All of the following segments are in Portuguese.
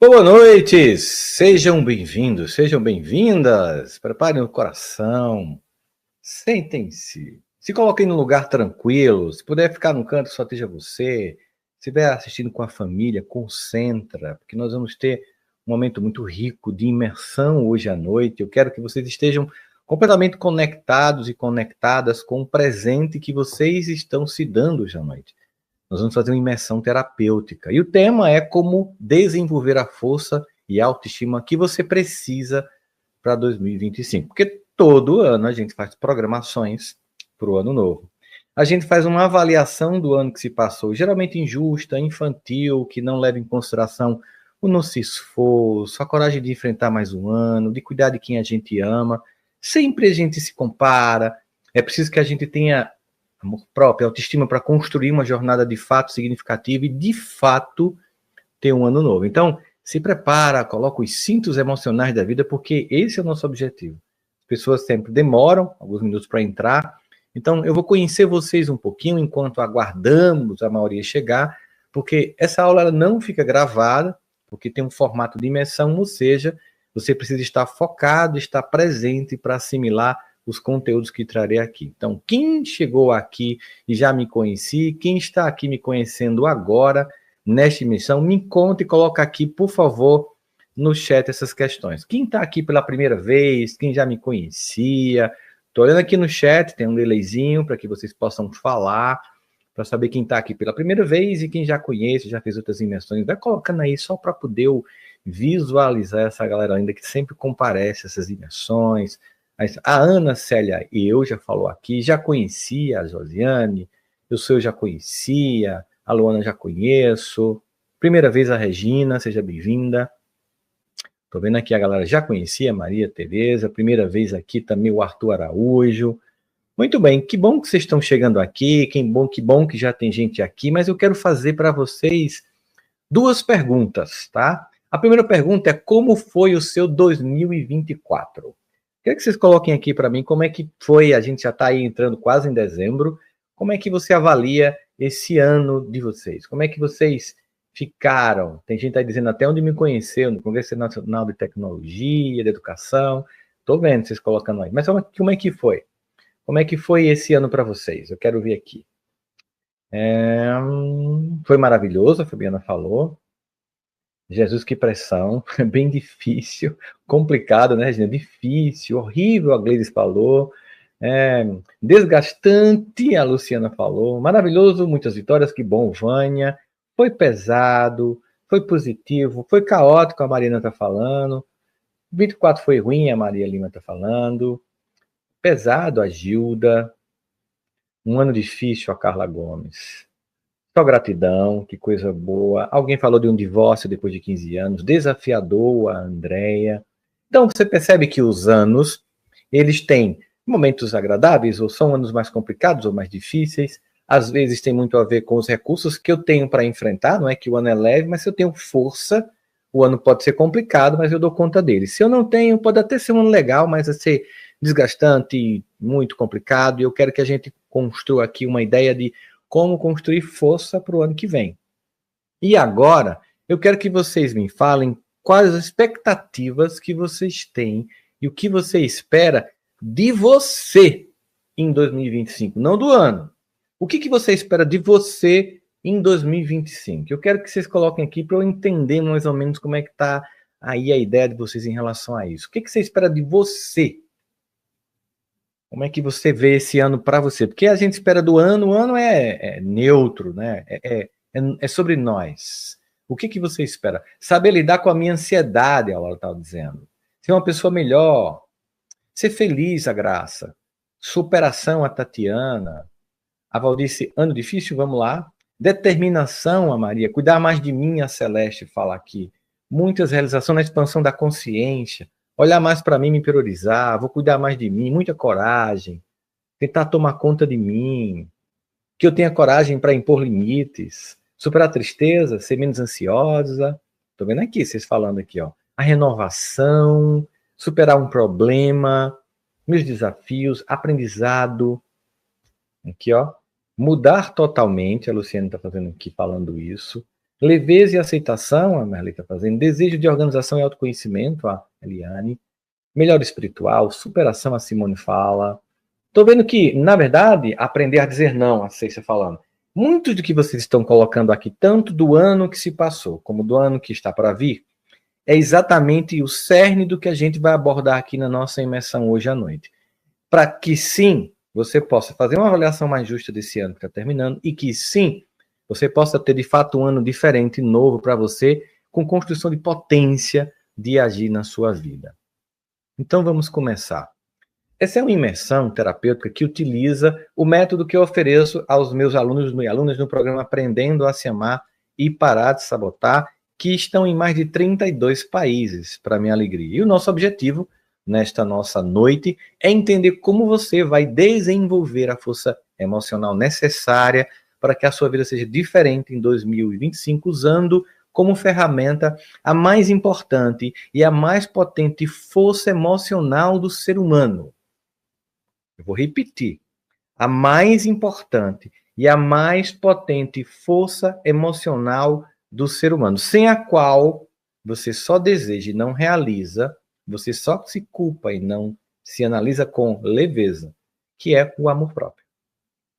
Boa noite, sejam bem-vindos, sejam bem-vindas. Preparem o coração, sentem-se, se coloquem num lugar tranquilo. Se puder ficar num canto, só esteja você. Se estiver assistindo com a família, concentra, porque nós vamos ter um momento muito rico de imersão hoje à noite. Eu quero que vocês estejam completamente conectados e conectadas com o presente que vocês estão se dando hoje à noite. Nós vamos fazer uma imersão terapêutica. E o tema é como desenvolver a força e a autoestima que você precisa para 2025. Porque todo ano a gente faz programações para o ano novo. A gente faz uma avaliação do ano que se passou, geralmente injusta, infantil, que não leva em consideração o nosso esforço, a coragem de enfrentar mais um ano, de cuidar de quem a gente ama. Sempre a gente se compara. É preciso que a gente tenha amor próprio, autoestima para construir uma jornada de fato significativa e de fato ter um ano novo. Então, se prepara, coloca os cintos emocionais da vida, porque esse é o nosso objetivo. As pessoas sempre demoram alguns minutos para entrar, então eu vou conhecer vocês um pouquinho enquanto aguardamos a maioria chegar, porque essa aula ela não fica gravada, porque tem um formato de imersão, ou seja, você precisa estar focado, estar presente para assimilar os conteúdos que trarei aqui. Então, quem chegou aqui e já me conheci, quem está aqui me conhecendo agora, nesta emissão, me conta e coloca aqui, por favor, no chat essas questões. Quem está aqui pela primeira vez, quem já me conhecia, estou olhando aqui no chat, tem um delayzinho para que vocês possam falar, para saber quem está aqui pela primeira vez e quem já conhece, já fez outras imersões. Vai colocando aí só para poder eu visualizar essa galera ainda que sempre comparece a essas imersões. A Ana Célia, eu já falou aqui, já conhecia a Josiane, eu já conhecia, a Luana já conheço, primeira vez a Regina, seja bem-vinda. Estou vendo aqui a galera já conhecia, Maria Tereza, primeira vez aqui também o Arthur Araújo. Muito bem, que bom que vocês estão chegando aqui, que bom que já tem gente aqui, mas eu quero fazer para vocês duas perguntas, tá? A primeira pergunta é como foi o seu 2024? Quero que vocês coloquem aqui para mim como é que foi, a gente já está aí entrando quase em dezembro, como é que você avalia esse ano de vocês? Como é que vocês ficaram? Tem gente aí dizendo até onde me conheceu, no Congresso Nacional de Tecnologia, de Educação, estou vendo vocês colocando aí, mas como é que foi? Como é que foi esse ano para vocês? Eu quero ver aqui. Foi maravilhoso, a Fabiana falou. Jesus, que pressão, bem difícil, complicado, né, Regina? Difícil, horrível, a Gleides falou, desgastante, a Luciana falou, maravilhoso, muitas vitórias, que bom, Vânia, foi pesado, foi positivo, foi caótico, a Marina está falando, 24 foi ruim, a Maria Lima está falando, pesado, a Gilda, um ano difícil, a Carla Gomes. Só gratidão, que coisa boa. Alguém falou de um divórcio depois de 15 anos, desafiador a Andréia. Então, você percebe que os anos, eles têm momentos agradáveis, ou são anos mais complicados ou mais difíceis. Às vezes tem muito a ver com os recursos que eu tenho para enfrentar, não é que o ano é leve, mas se eu tenho força, o ano pode ser complicado, mas eu dou conta dele. Se eu não tenho, pode até ser um ano legal, mas vai ser desgastante, muito complicado, e eu quero que a gente construa aqui uma ideia de como construir força para o ano que vem. E agora, eu quero que vocês me falem quais as expectativas que vocês têm e o que você espera de você em 2025, não do ano. O que você espera de você em 2025? Eu quero que vocês coloquem aqui para eu entender mais ou menos como é que está aí a ideia de vocês em relação a isso. O que você espera de você? Como é que você vê esse ano para você? Porque a gente espera do ano, o ano é neutro, né? É sobre nós. O que você espera? Saber lidar com a minha ansiedade, a Laura estava dizendo. Ser uma pessoa melhor. Ser feliz, a Graça. Superação, a Tatiana. A Valdice, ano difícil, vamos lá. Determinação, a Maria. Cuidar mais de mim, a Celeste fala aqui. Muitas realizações na expansão da consciência. Olhar mais para mim, me priorizar, vou cuidar mais de mim, muita coragem, tentar tomar conta de mim, que eu tenha coragem para impor limites, superar a tristeza, ser menos ansiosa. Estou vendo aqui, vocês falando aqui, ó. A renovação, superar um problema, meus desafios, aprendizado. Aqui, ó. Mudar totalmente, a Luciana está fazendo aqui, falando isso. Leveza e aceitação, a Merle está fazendo. Desejo de organização e autoconhecimento, a Eliane. Melhor espiritual, superação, a Simone fala. Estou vendo que, na verdade, aprender a dizer não, a Ceicia falando. Muito do que vocês estão colocando aqui, tanto do ano que se passou, como do ano que está para vir, é exatamente o cerne do que a gente vai abordar aqui na nossa imersão hoje à noite. Para que, sim, você possa fazer uma avaliação mais justa desse ano que está terminando e que, sim, você possa ter, de fato, um ano diferente, novo para você, com construção de potência de agir na sua vida. Então, vamos começar. Essa é uma imersão terapêutica que utiliza o método que eu ofereço aos meus alunos e alunas no programa Aprendendo a Se Amar e Parar de Sabotar, que estão em mais de 32 países, para minha alegria. E o nosso objetivo, nesta nossa noite, é entender como você vai desenvolver a força emocional necessária para que a sua vida seja diferente em 2025, usando como ferramenta a mais importante e a mais potente força emocional do ser humano. Eu vou repetir. A mais importante e a mais potente força emocional do ser humano, sem a qual você só deseja e não realiza, você só se culpa e não se analisa com leveza, que é o amor próprio.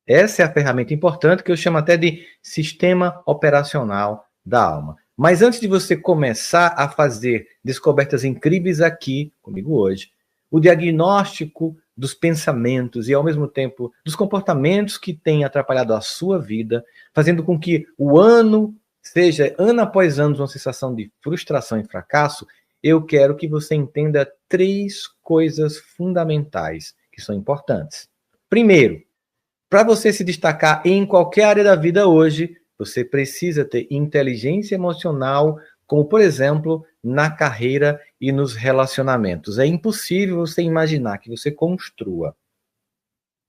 Essa é a ferramenta importante que eu chamo até de sistema operacional da alma. Mas antes de você começar a fazer descobertas incríveis aqui comigo hoje, o diagnóstico dos pensamentos e, ao mesmo tempo, dos comportamentos que têm atrapalhado a sua vida, fazendo com que o ano seja, ano após ano, uma sensação de frustração e fracasso, eu quero que você entenda 3 coisas fundamentais que são importantes. Primeiro, para você se destacar em qualquer área da vida hoje, você precisa ter inteligência emocional, como, por exemplo, na carreira e nos relacionamentos. É impossível você imaginar que você construa,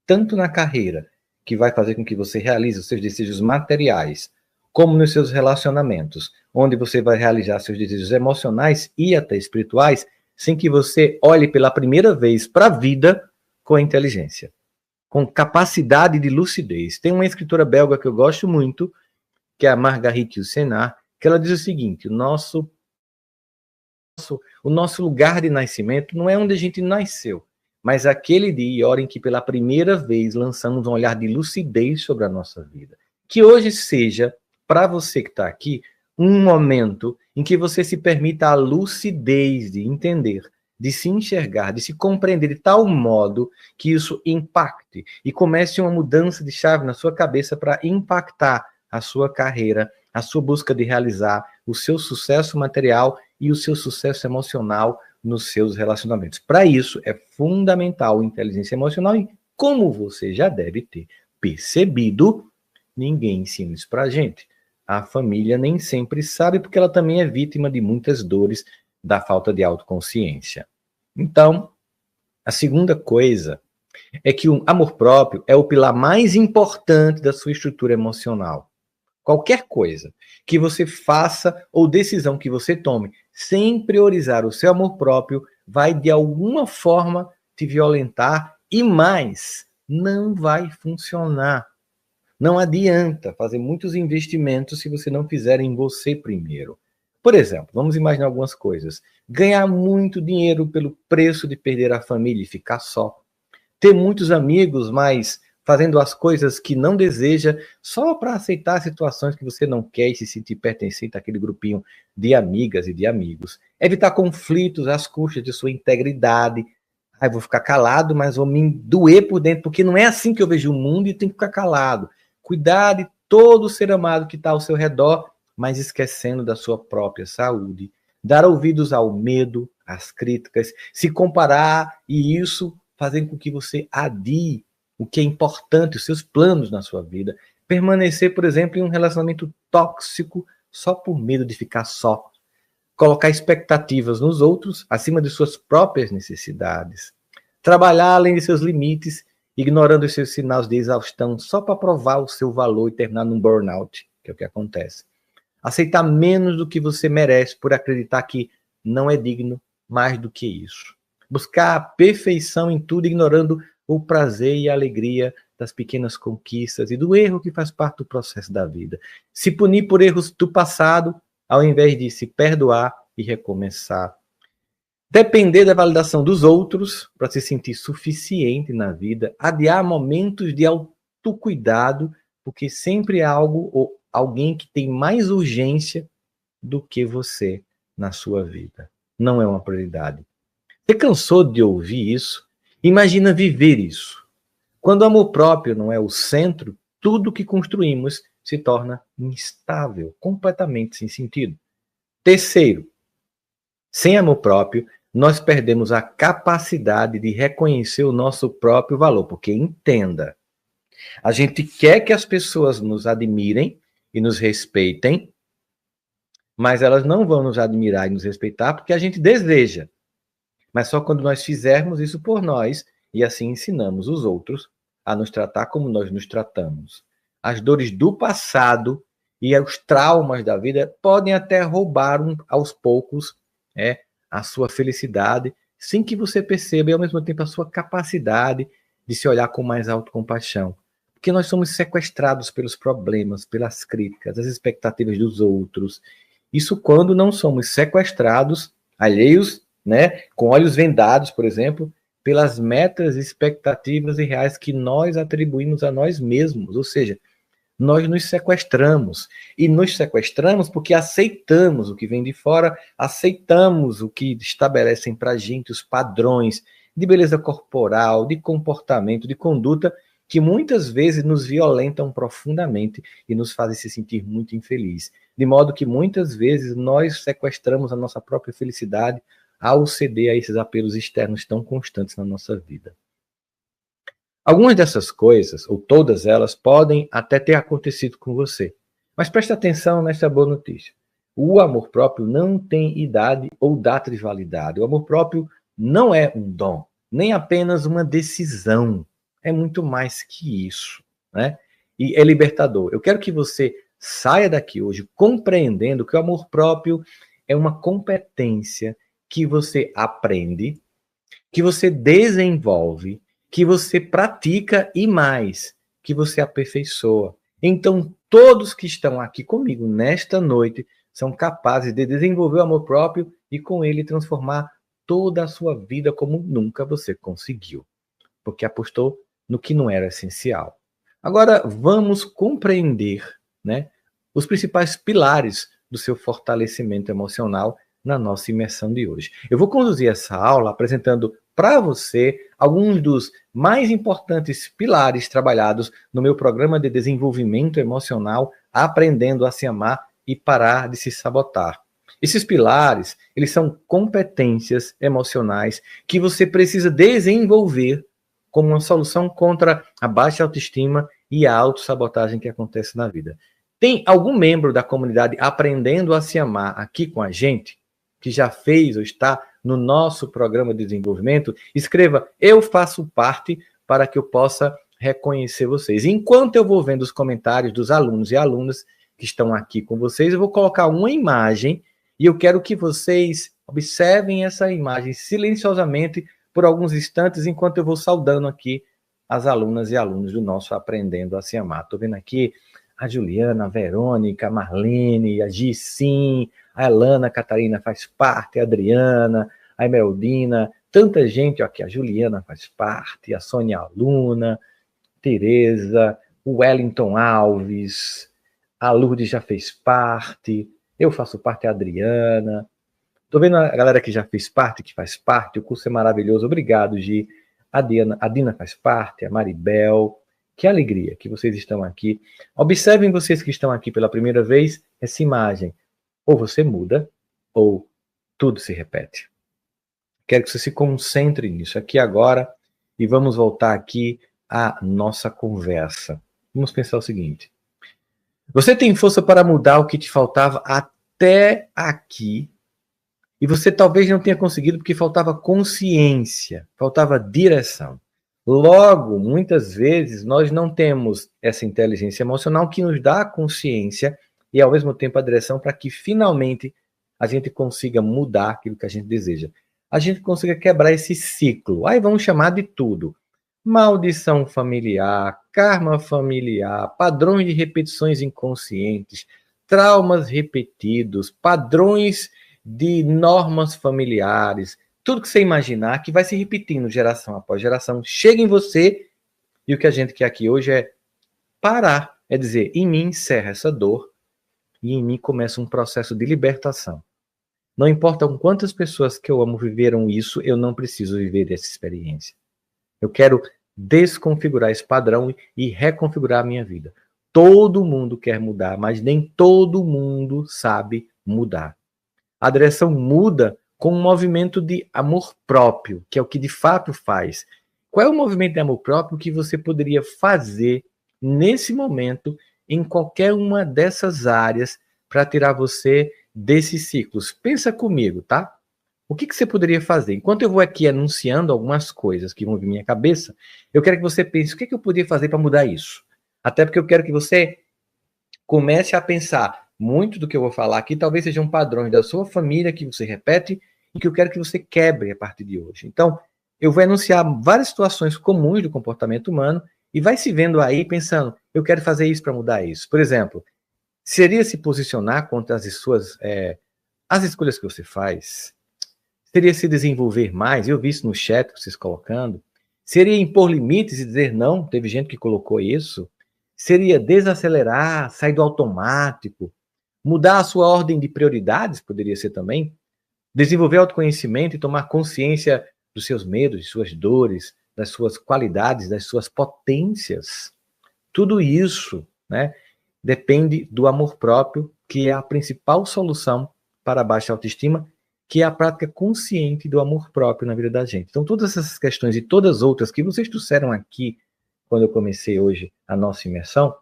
tanto na carreira, que vai fazer com que você realize os seus desejos materiais, como nos seus relacionamentos, onde você vai realizar seus desejos emocionais e até espirituais, sem que você olhe pela primeira vez para a vida com a inteligência, com capacidade de lucidez. Tem uma escritora belga que eu gosto muito, que é a Marguerite Yourcenar, que ela diz o seguinte: o nosso lugar de nascimento não é onde a gente nasceu, mas aquele dia e hora em que pela primeira vez lançamos um olhar de lucidez sobre a nossa vida. Que hoje seja, para você que está aqui, um momento em que você se permita a lucidez de entender, de se enxergar, de se compreender de tal modo que isso impacte e comece uma mudança de chave na sua cabeça para impactar a sua carreira, a sua busca de realizar o seu sucesso material e o seu sucesso emocional nos seus relacionamentos. Para isso, é fundamental a inteligência emocional e, como você já deve ter percebido, ninguém ensina isso para a gente. A família nem sempre sabe, porque ela também é vítima de muitas dores da falta de autoconsciência. Então, a segunda coisa é que o amor próprio é o pilar mais importante da sua estrutura emocional. Qualquer coisa que você faça ou decisão que você tome sem priorizar o seu amor próprio vai, de alguma forma, te violentar e mais, não vai funcionar. Não adianta fazer muitos investimentos se você não fizer em você primeiro. Por exemplo, vamos imaginar algumas coisas. Ganhar muito dinheiro pelo preço de perder a família e ficar só. Ter muitos amigos, mas fazendo as coisas que não deseja só para aceitar situações que você não quer e se sentir pertencente àquele grupinho de amigas e de amigos. Evitar conflitos às custas de sua integridade. Ah, eu vou ficar calado, mas vou me doer por dentro, porque não é assim que eu vejo o mundo e tenho que ficar calado. Cuidar de todo ser amado que está ao seu redor, mas esquecendo da sua própria saúde. Dar ouvidos ao medo, às críticas, se comparar e isso fazer com que você adie o que é importante, os seus planos na sua vida. Permanecer, por exemplo, em um relacionamento tóxico só por medo de ficar só. Colocar expectativas nos outros acima de suas próprias necessidades. Trabalhar além de seus limites, ignorando os seus sinais de exaustão só para provar o seu valor e terminar num burnout, que é o que acontece. Aceitar menos do que você merece por acreditar que não é digno mais do que isso. Buscar a perfeição em tudo, ignorando o prazer e a alegria das pequenas conquistas e do erro que faz parte do processo da vida. Se punir por erros do passado, ao invés de se perdoar e recomeçar. Depender da validação dos outros para se sentir suficiente na vida. Adiar momentos de autocuidado, porque sempre há algo ou alguém que tem mais urgência do que você na sua vida. Não é uma prioridade. Você cansou de ouvir isso? Imagina viver isso. Quando o amor próprio não é o centro, tudo que construímos se torna instável, completamente sem sentido. Terceiro, sem amor próprio, nós perdemos a capacidade de reconhecer o nosso próprio valor, porque entenda, a gente quer que as pessoas nos admirem e nos respeitem, mas elas não vão nos admirar e nos respeitar porque a gente deseja. Mas só quando nós fizermos isso por nós e assim ensinamos os outros a nos tratar como nós nos tratamos. As dores do passado e os traumas da vida podem até roubar aos poucos a sua felicidade, sem que você perceba e ao mesmo tempo a sua capacidade de se olhar com mais autocompaixão. Porque nós somos sequestrados pelos problemas, pelas críticas, as expectativas dos outros. Isso quando não somos sequestrados, alheios, com olhos vendados, por exemplo, pelas metas, expectativas e reais que nós atribuímos a nós mesmos. Ou seja, nós nos sequestramos. E nos sequestramos porque aceitamos o que vem de fora, aceitamos o que estabelecem para a gente os padrões de beleza corporal, de comportamento, de conduta, que muitas vezes nos violentam profundamente e nos fazem se sentir muito infelizes. De modo que muitas vezes nós sequestramos a nossa própria felicidade ao ceder a esses apelos externos tão constantes na nossa vida. Algumas dessas coisas, ou todas elas, podem até ter acontecido com você. Mas preste atenção nessa boa notícia. O amor próprio não tem idade ou data de validade. O amor próprio não é um dom, nem apenas uma decisão. É muito mais que isso, E é libertador. Eu quero que você saia daqui hoje compreendendo que o amor próprio é uma competência que você aprende, que você desenvolve, que você pratica e mais, que você aperfeiçoa. Então, todos que estão aqui comigo nesta noite são capazes de desenvolver o amor próprio e com ele transformar toda a sua vida como nunca você conseguiu, porque apostou no que não era essencial. Agora, vamos compreender, os principais pilares do seu fortalecimento emocional na nossa imersão de hoje. Eu vou conduzir essa aula apresentando para você alguns dos mais importantes pilares trabalhados no meu programa de desenvolvimento emocional, Aprendendo a se Amar e Parar de se Sabotar. Esses pilares, eles são competências emocionais que você precisa desenvolver como uma solução contra a baixa autoestima e a autossabotagem que acontece na vida. Tem algum membro da comunidade Aprendendo a se Amar aqui com a gente, que já fez ou está no nosso programa de desenvolvimento? Escreva, eu faço parte, para que eu possa reconhecer vocês. Enquanto eu vou vendo os comentários dos alunos e alunas que estão aqui com vocês, eu vou colocar uma imagem e eu quero que vocês observem essa imagem silenciosamente por alguns instantes, enquanto eu vou saudando aqui as alunas e alunos do nosso Aprendendo a se Amar. Estou vendo aqui a Juliana, a Verônica, a Marlene, a Gissim, a Elana, a Catarina faz parte, a Adriana, a Emeldina, tanta gente aqui, a Juliana faz parte, a Sônia Aluna, Tereza, o Wellington Alves, a Lourdes já fez parte, eu faço parte, a Adriana. Estou vendo a galera que já fez parte, que faz parte, o curso é maravilhoso, obrigado, Gi. A Dina faz parte, a Maribel. Que alegria que vocês estão aqui. Observem vocês que estão aqui pela primeira vez essa imagem. Ou você muda, ou tudo se repete. Quero que você se concentre nisso aqui agora e vamos voltar aqui à nossa conversa. Vamos pensar o seguinte. Você tem força para mudar o que te faltava até aqui e você talvez não tenha conseguido porque faltava consciência, faltava direção. Logo, muitas vezes, nós não temos essa inteligência emocional que nos dá a consciência e, ao mesmo tempo, a direção para que, finalmente, a gente consiga mudar aquilo que a gente deseja. A gente consiga quebrar esse ciclo. Aí vamos chamar de tudo. maldição familiar, karma familiar, padrões de repetições inconscientes, traumas repetidos, padrões de normas familiares, tudo que você imaginar que vai se repetindo geração após geração, chega em você, e o que a gente quer aqui hoje é parar, é dizer, em mim encerra essa dor e em mim começa um processo de libertação. Não importa com quantas pessoas que eu amo viveram isso, eu não preciso viver essa experiência. Eu quero desconfigurar esse padrão e reconfigurar a minha vida. Todo mundo quer mudar, mas nem todo mundo sabe mudar. A direção muda com um movimento de amor próprio, que é o que de fato faz. Qual é o movimento de amor próprio que você poderia fazer nesse momento em qualquer uma dessas áreas para tirar você desses ciclos? Pensa comigo, tá? O que você poderia fazer? Enquanto eu vou aqui anunciando algumas coisas que vão vir na minha cabeça, eu quero que você pense o que eu poderia fazer para mudar isso. Até porque eu quero que você comece a pensar muito do que eu vou falar aqui, talvez sejam padrões da sua família que você repete e que eu quero que você quebre a partir de hoje. Então, eu vou enunciar várias situações comuns do comportamento humano e vai se vendo aí pensando, eu quero fazer isso para mudar isso. Por exemplo, seria se posicionar contra as escolhas que você faz? Seria se desenvolver mais? Eu vi isso no chat, vocês colocando. Seria impor limites e dizer não? Teve gente que colocou isso. Seria desacelerar, sair do automático. Mudar a sua ordem de prioridades, poderia ser também. Desenvolver autoconhecimento e tomar consciência dos seus medos, de suas dores, das suas qualidades, das suas potências. Tudo isso, né, depende do amor próprio, que é a principal solução para a baixa autoestima, que é a prática consciente do amor próprio na vida da gente. Então, todas essas questões e todas as outras que vocês trouxeram aqui, quando eu comecei hoje a nossa imersão,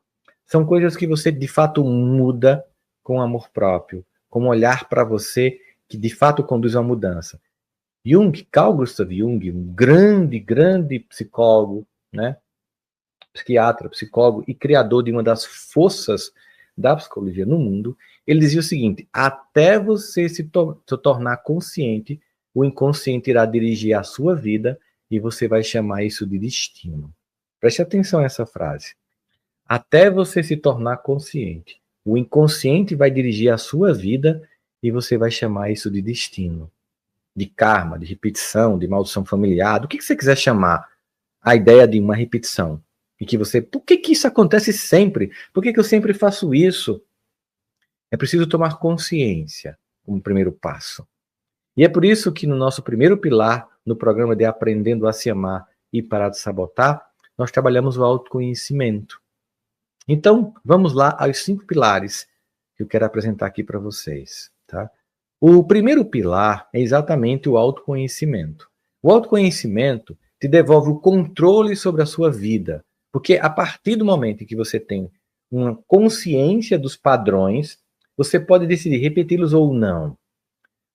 são coisas que você, de fato, muda com amor próprio, com um olhar para você que, de fato, conduz a uma mudança. Carl Gustav Jung, um grande psicólogo, né? Psiquiatra, psicólogo e criador de uma das forças da psicologia no mundo, ele dizia o seguinte: até você se tornar consciente, o inconsciente irá dirigir a sua vida e você vai chamar isso de destino. Preste atenção a essa frase. Até você se tornar consciente, o inconsciente vai dirigir a sua vida e você vai chamar isso de destino, de karma, de repetição, de maldição familiar, do que você quiser chamar. A ideia de uma repetição. E que você, por que isso acontece sempre? Por que eu sempre faço isso? É preciso tomar consciência como primeiro passo. E é por isso que no nosso primeiro pilar, no programa de Aprendendo a Se Amar e Parar de Sabotar, nós trabalhamos o autoconhecimento. Então, vamos lá aos 5 pilares que eu quero apresentar aqui para vocês. Tá? O primeiro pilar é exatamente o autoconhecimento. O autoconhecimento te devolve o controle sobre a sua vida. Porque a partir do momento em que você tem uma consciência dos padrões, você pode decidir repeti-los ou não.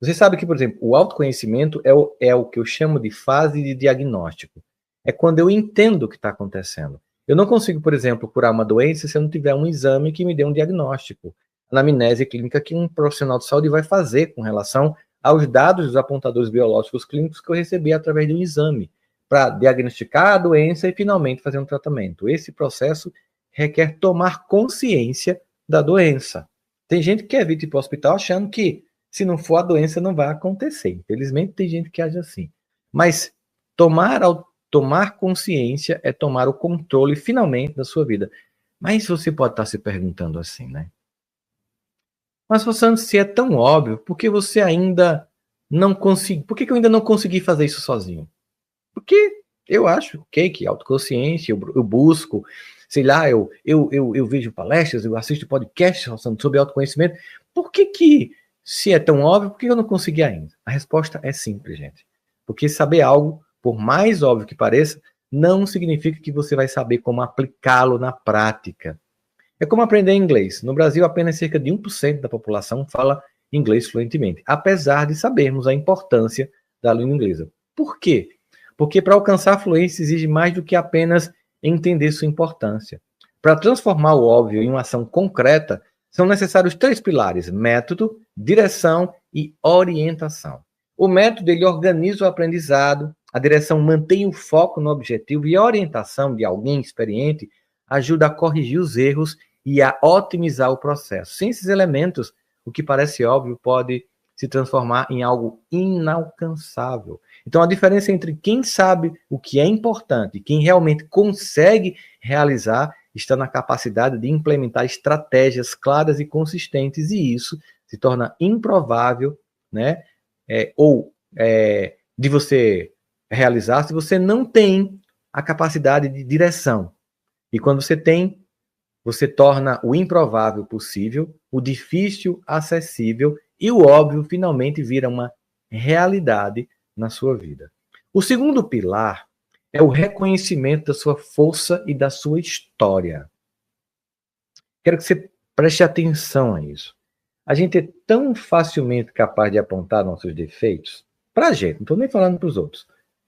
Você sabe que, por exemplo, o autoconhecimento é o que eu chamo de fase de diagnóstico. É quando eu entendo o que está acontecendo. Eu não consigo, por exemplo, curar uma doença se eu não tiver um exame que me dê um diagnóstico. A anamnese clínica que um profissional de saúde vai fazer com relação aos dados dos apontadores biológicos clínicos que eu recebi através de um exame, para diagnosticar a doença e finalmente fazer um tratamento. Esse processo requer tomar consciência da doença. Tem gente que evita ir para o hospital achando que se não for a doença não vai acontecer. Infelizmente tem gente que age assim. Mas tomar consciência é tomar o controle finalmente da sua vida. Mas você pode estar se perguntando assim, né? Mas, Rossandro, se é tão óbvio, por que você ainda não conseguiu? Por que eu ainda não consegui fazer isso sozinho? Porque eu acho, que autoconsciência, eu busco, sei lá, eu vejo palestras, eu assisto podcasts sobre autoconhecimento. Por que, se é tão óbvio, por que eu não consegui ainda? A resposta é simples, gente. Porque saber algo, por mais óbvio que pareça, não significa que você vai saber como aplicá-lo na prática. É como aprender inglês. No Brasil, apenas cerca de 1% da população fala inglês fluentemente, apesar de sabermos a importância da língua inglesa. Por quê? Porque para alcançar a fluência exige mais do que apenas entender sua importância. Para transformar o óbvio em uma ação concreta, são necessários 3 pilares: método, direção e orientação. O método, ele organiza o aprendizado, A direção mantém o foco no objetivo e a orientação de alguém experiente ajuda a corrigir os erros e a otimizar o processo. Sem esses elementos, o que parece óbvio pode se transformar em algo inalcançável. Então, a diferença entre quem sabe o que é importante e quem realmente consegue realizar está na capacidade de implementar estratégias claras e consistentes, e isso se torna improvável, né? De você realizar se você não tem a capacidade de direção. E quando você tem, você torna o improvável possível, o difícil acessível e o óbvio finalmente vira uma realidade na sua vida. O segundo pilar é o reconhecimento da sua força e da sua história. Quero que você preste atenção a isso. A gente é tão facilmente capaz de apontar nossos defeitos para a gente, não estou nem falando para os outros.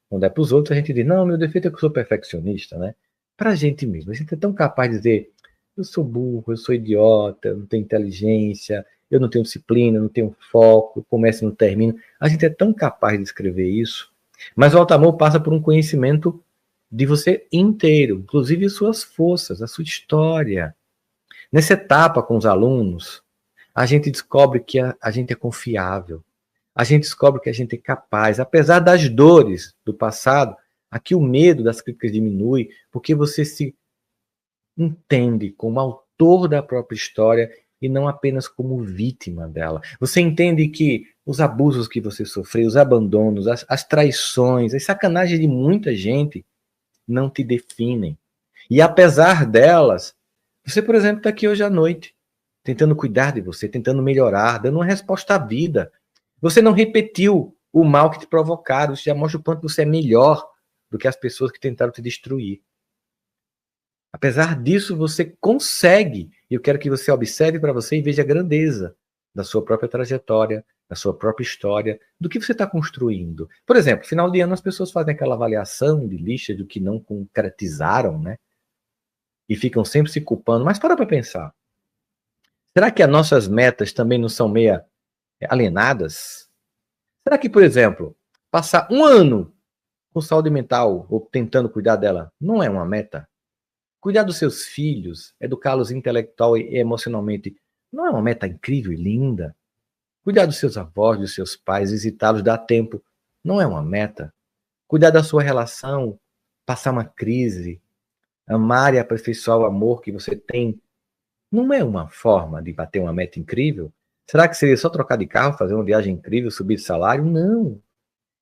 Quando é para os outros, a gente diz, não, meu defeito é que eu sou perfeccionista, né? Para a gente mesmo. A gente é tão capaz de dizer, eu sou burro, eu sou idiota, eu não tenho inteligência, eu não tenho disciplina, eu não tenho foco, eu começo e não termino. A gente é tão capaz de escrever isso. Mas o Altamor passa por um conhecimento de você inteiro, inclusive suas forças, a sua história. Nessa etapa com os alunos, a gente descobre que a gente é confiável. A gente descobre que a gente é capaz, apesar das dores do passado, aqui o medo das críticas diminui, porque você se entende como autor da própria história e não apenas como vítima dela. Você entende que os abusos que você sofreu, os abandonos, as traições, as sacanagens de muita gente não te definem. E apesar delas, você, por exemplo, está aqui hoje à noite, tentando cuidar de você, tentando melhorar, dando uma resposta à vida. Você não repetiu o mal que te provocaram, isso já mostra o quanto você é melhor do que as pessoas que tentaram te destruir. Apesar disso, você consegue, e eu quero que você observe para você e veja a grandeza da sua própria trajetória, da sua própria história, do que você está construindo. Por exemplo, final de ano as pessoas fazem aquela avaliação de lista do que não concretizaram, né? E ficam sempre se culpando. Mas para pensar. Será que as nossas metas também não são meia alienadas? Será que, por exemplo, passar um ano com saúde mental ou tentando cuidar dela não é uma meta? Cuidar dos seus filhos, educá-los intelectual e emocionalmente, não é uma meta incrível e linda? Cuidar dos seus avós, dos seus pais, visitá-los, dar tempo, não é uma meta? Cuidar da sua relação, passar uma crise, amar e aperfeiçoar o amor que você tem, não é uma forma de bater uma meta incrível? Será que seria só trocar de carro, fazer uma viagem incrível, subir de salário? Não.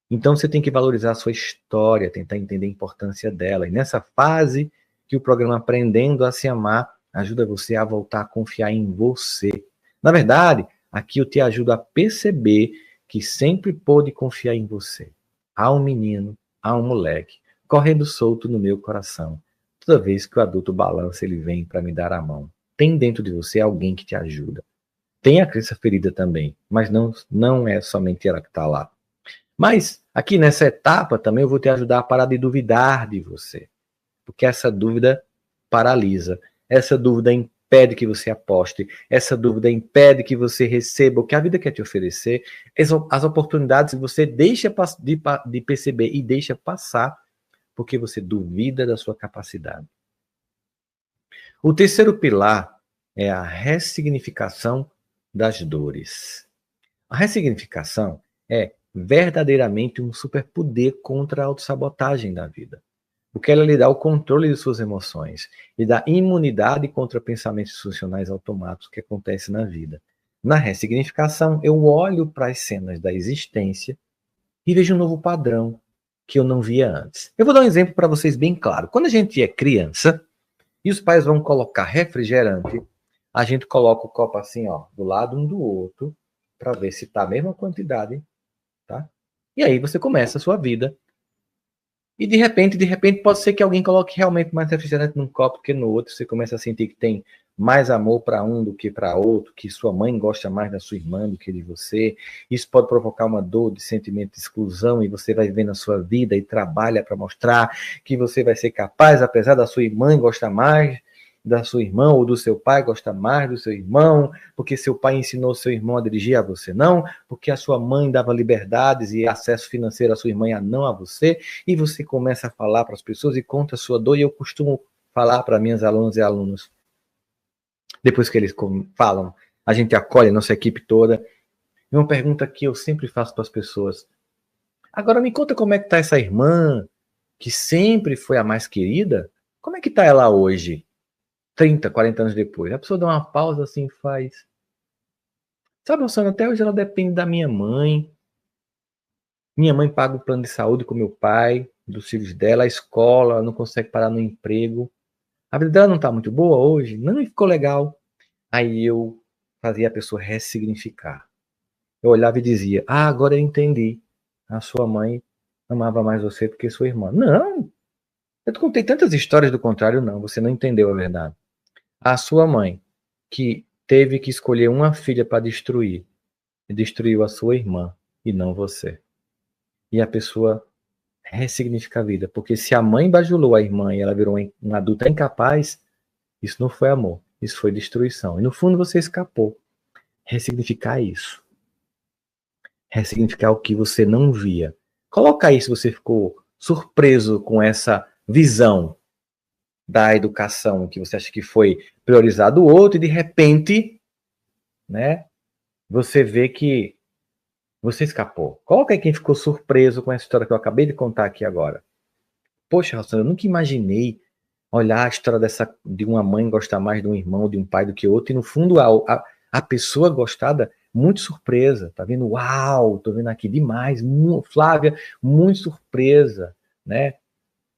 Então você tem que valorizar a sua história, tentar entender a importância dela. E nessa fase que o programa Aprendendo a Se Amar ajuda você a voltar a confiar em você. Na verdade, aqui eu te ajudo a perceber que sempre pôde confiar em você. Há um menino, há um moleque, correndo solto no meu coração. Toda vez que o adulto balança, ele vem para me dar a mão. Tem dentro de você alguém que te ajuda. Tem a crença ferida também, mas não é somente ela que está lá. Mas aqui nessa etapa também eu vou te ajudar a parar de duvidar de você. Porque essa dúvida paralisa. Essa dúvida impede que você aposte. Essa dúvida impede que você receba o que a vida quer te oferecer. As oportunidades você deixa de perceber e deixa passar porque você duvida da sua capacidade. O terceiro pilar é a ressignificação das dores. A ressignificação é verdadeiramente um superpoder contra a autossabotagem da vida. Porque ela lhe dá o controle de suas emoções e dá imunidade contra pensamentos disfuncionais automáticos que acontecem na vida. Na ressignificação, eu olho para as cenas da existência e vejo um novo padrão que eu não via antes. Eu vou dar um exemplo para vocês bem claro. Quando a gente é criança e os pais vão colocar refrigerante, a gente coloca o copo assim, ó, do lado um do outro, para ver se está a mesma quantidade, tá? E aí você começa a sua vida. E de repente pode ser que alguém coloque realmente mais refrigerante num copo que no outro. Você começa a sentir que tem mais amor para um do que para outro, que sua mãe gosta mais da sua irmã do que de você. Isso pode provocar uma dor de sentimento de exclusão e você vai vendo a sua vida e trabalha para mostrar que você vai ser capaz, apesar da sua mãe gostar mais. da sua irmã ou do seu pai gosta mais do seu irmão, porque seu pai ensinou seu irmão a dirigir, a você não, porque a sua mãe dava liberdades e acesso financeiro à sua irmã e a não a você, e você começa a falar para as pessoas e conta a sua dor, e eu costumo falar para minhas alunas e alunos, depois que eles falam, a gente acolhe a nossa equipe toda, e uma pergunta que eu sempre faço para as pessoas, agora me conta como é que está essa irmã, que sempre foi a mais querida, como é que está ela hoje? 30, 40 anos depois. A pessoa dá uma pausa assim e faz. Sabe, Alessandro, até hoje ela depende da minha mãe. Minha mãe paga o plano de saúde com meu pai, dos filhos dela, a escola, ela não consegue parar no emprego. A vida dela não está muito boa hoje? Não, ficou legal. Aí eu fazia a pessoa ressignificar. Eu olhava e dizia, agora eu entendi. A sua mãe amava mais você do que sua irmã. Não, eu te contei tantas histórias do contrário, não, você não entendeu a verdade. A sua mãe, que teve que escolher uma filha para destruir, e destruiu a sua irmã e não você. E a pessoa ressignifica a vida, porque se a mãe bajulou a irmã e ela virou uma adulta incapaz, isso não foi amor, isso foi destruição. E no fundo você escapou. Ressignificar isso. Ressignificar o que você não via. Coloca aí se você ficou surpreso com essa visão da educação, que você acha que foi priorizado o outro, e de repente, né, você vê que você escapou. Coloca aí quem ficou surpreso com essa história que eu acabei de contar aqui agora. Poxa, Rosana, eu nunca imaginei olhar a história de uma mãe gostar mais de um irmão, de um pai do que outro, e no fundo a pessoa gostada, muito surpresa, tá vendo? Uau, tô vendo aqui demais, Flávia, muito surpresa, né?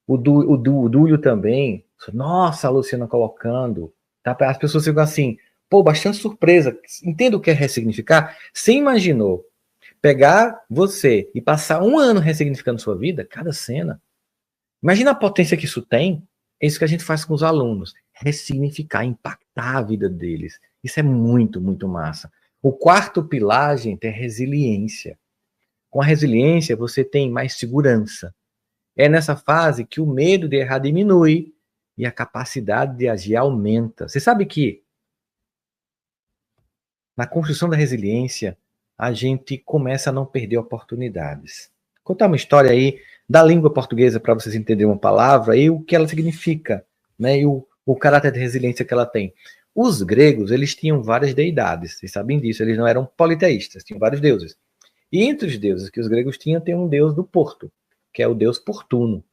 O Dúlio também, nossa, a Luciana colocando, tá? As pessoas ficam assim, pô, bastante surpresa, entende o que é ressignificar? Você imaginou pegar você e passar um ano ressignificando sua vida, cada cena. Imagina a potência que isso tem. É isso que a gente faz com os alunos. Ressignificar, impactar a vida deles. Isso é muito, muito massa. O quarto pilar, gente, é resiliência. Com a resiliência, você tem mais segurança. É nessa fase que o medo de errar diminui e a capacidade de agir aumenta. Você sabe que na construção da resiliência, a gente começa a não perder oportunidades. Vou contar uma história aí da língua portuguesa para vocês entenderem uma palavra e o que ela significa, né? E o caráter de resiliência que ela tem. Os gregos, eles tinham várias deidades, vocês sabem disso, eles não eram politeístas, tinham vários deuses. E entre os deuses que os gregos tinham, tem um deus do porto, que é o deus Portuno.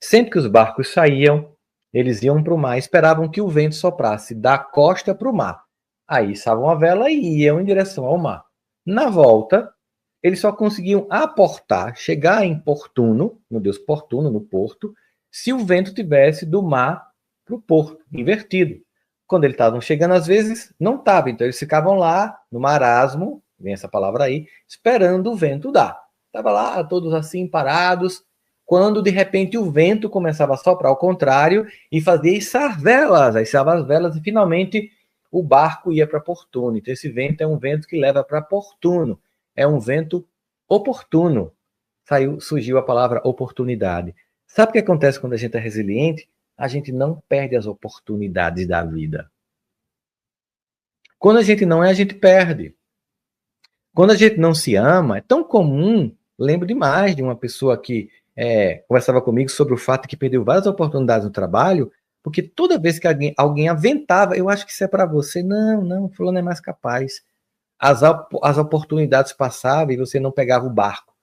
Sempre que os barcos saíam, eles iam para o mar, esperavam que o vento soprasse da costa para o mar. Aí içavam a vela e iam em direção ao mar. Na volta, eles só conseguiam aportar, chegar em Portuno, no deus Portuno, no porto, se o vento tivesse do mar para o porto, invertido. Quando eles estavam chegando, às vezes, não estava. Então, eles ficavam lá, no marasmo, vem essa palavra aí, esperando o vento dar. Estava lá, todos assim, parados, quando, de repente, o vento começava a soprar ao contrário e fazia içar velas. Aí içava as velas e, finalmente, o barco ia para Portuno. Então, esse vento é um vento que leva para Portuno. É um vento oportuno. Surgiu a palavra oportunidade. Sabe o que acontece quando a gente é resiliente? A gente não perde as oportunidades da vida. Quando a gente não é, a gente perde. Quando a gente não se ama, é tão comum, lembro demais de uma pessoa que conversava comigo sobre o fato de que perdeu várias oportunidades no trabalho, porque toda vez que alguém aventava, eu acho que isso é para você, não, fulano é mais capaz. As oportunidades passavam e você não pegava o barco,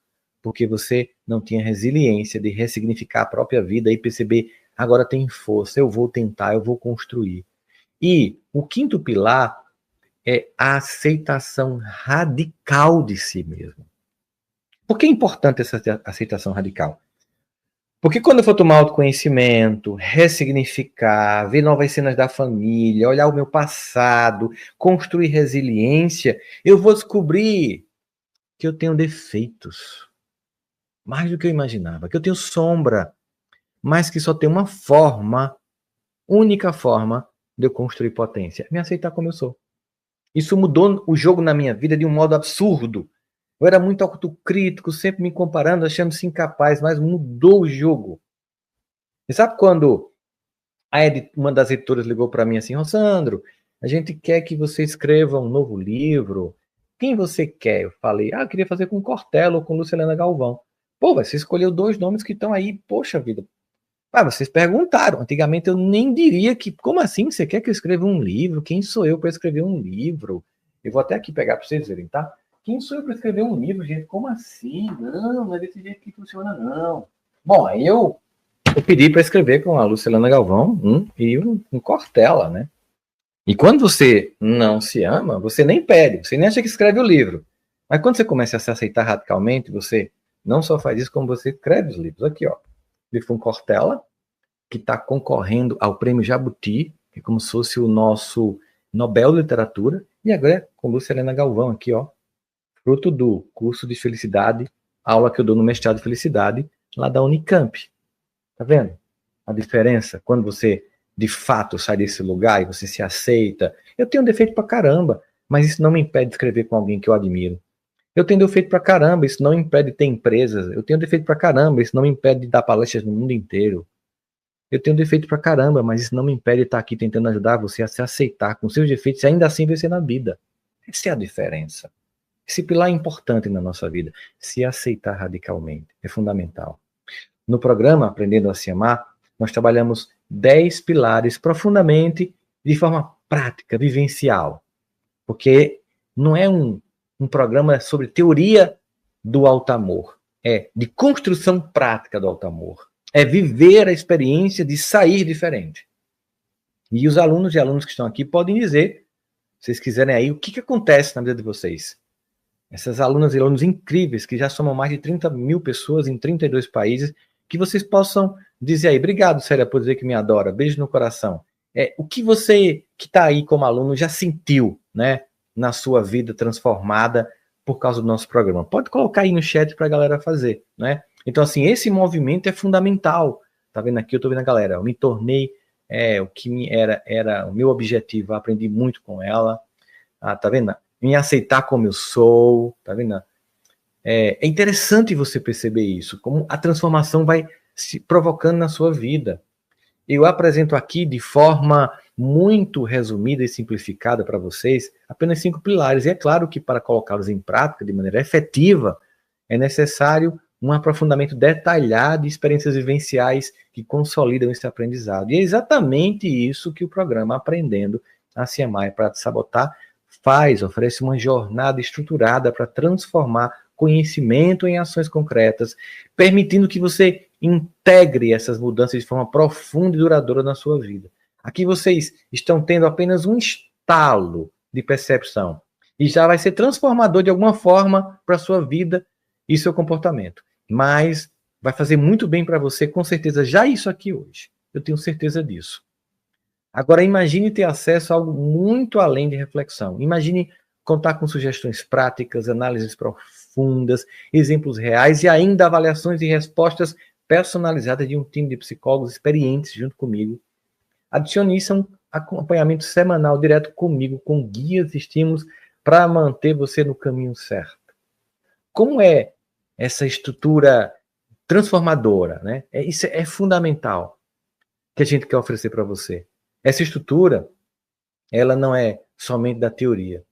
porque você não tinha resiliência de ressignificar a própria vida e perceber, agora tem força, eu vou tentar, eu vou construir. E o quinto pilar é a aceitação radical de si mesmo. Por que é importante essa aceitação radical? Porque quando eu for tomar autoconhecimento, ressignificar, ver novas cenas da família, olhar o meu passado, construir resiliência, eu vou descobrir que eu tenho defeitos, mais do que eu imaginava, que eu tenho sombra, mas que só tem uma forma, única forma de eu construir potência, me aceitar como eu sou. Isso mudou o jogo na minha vida de um modo absurdo. Eu era muito autocrítico, sempre me comparando, achando-se incapaz, mas mudou o jogo. E sabe quando Uma das editoras ligou para mim assim, Rossandro, a gente quer que você escreva um novo livro. Quem você quer? Eu falei, eu queria fazer com Cortella ou com Lucilena Galvão. Pô, você escolheu 2 nomes que estão aí, poxa vida. Vocês perguntaram. Antigamente eu nem diria que, como assim? Você quer que eu escreva um livro? Quem sou eu para escrever um livro? Eu vou até aqui pegar para vocês verem, tá? Quem sou eu para escrever um livro, gente? Como assim? Não é desse jeito que funciona, não. Bom, aí eu pedi para escrever com a Lucilena Galvão e um Cortella, né? E quando você não se ama, você nem pede, você nem acha que escreve o livro. Mas quando você começa a se aceitar radicalmente, você não só faz isso, como você escreve os livros. Aqui, ó. Livro com Cortella, que está concorrendo ao Prêmio Jabuti, que é como se fosse o nosso Nobel de Literatura. E agora é com Lucilena Galvão aqui, ó. Fruto do curso de felicidade, aula que eu dou no mestrado de felicidade, lá da Unicamp. Tá vendo a diferença? Quando você, de fato, sai desse lugar e você se aceita. Eu tenho defeito pra caramba, mas isso não me impede de escrever com alguém que eu admiro. Eu tenho defeito pra caramba, isso não me impede de ter empresas. Eu tenho defeito pra caramba, isso não me impede de dar palestras no mundo inteiro. Eu tenho defeito pra caramba, mas isso não me impede de estar aqui tentando ajudar você a se aceitar com seus defeitos e ainda assim vencer na vida. Essa é a diferença. Esse pilar é importante na nossa vida. Se aceitar radicalmente é fundamental. No programa Aprendendo a Se Amar, nós trabalhamos 10 pilares profundamente, de forma prática, vivencial. Porque não é um programa sobre teoria do alto amor. É de construção prática do alto amor. É viver a experiência de sair diferente. E os alunos e alunas que estão aqui podem dizer, se vocês quiserem aí, o que acontece na vida de vocês. Essas alunas e alunos incríveis, que já somam mais de 30 mil pessoas em 32 países, que vocês possam dizer aí, obrigado, Célia, por dizer que me adora, beijo no coração. O que você que está aí como aluno já sentiu, né, na sua vida transformada por causa do nosso programa? Pode colocar aí no chat para a galera fazer, né? Então, assim, esse movimento é fundamental. Tá vendo aqui? Eu tô vendo a galera. Eu me tornei o que era o meu objetivo. Eu aprendi muito com ela. Tá vendo? Me aceitar como eu sou. Tá vendo? É interessante você perceber isso, como a transformação vai se provocando na sua vida. Eu apresento aqui de forma muito resumida e simplificada para vocês apenas 5 pilares. E é claro que para colocá-los em prática de maneira efetiva, é necessário um aprofundamento detalhado de experiências vivenciais que consolidam esse aprendizado. E é exatamente isso que o programa Aprendendo a Se Amar e Para Te Sabotar oferece uma jornada estruturada para transformar conhecimento em ações concretas, permitindo que você integre essas mudanças de forma profunda e duradoura na sua vida. Aqui vocês estão tendo apenas um estalo de percepção e já vai ser transformador de alguma forma para a sua vida e seu comportamento. Mas vai fazer muito bem para você, com certeza, já isso aqui hoje. Eu tenho certeza disso. Agora, imagine ter acesso a algo muito além de reflexão. Imagine contar com sugestões práticas, análises profundas, exemplos reais e ainda avaliações e respostas personalizadas de um time de psicólogos experientes junto comigo. Adicione isso a um acompanhamento semanal direto comigo, com guias e estímulos para manter você no caminho certo. Como é essa estrutura transformadora, né? Isso é fundamental que a gente quer oferecer para você. Essa estrutura, ela não é somente da teoria.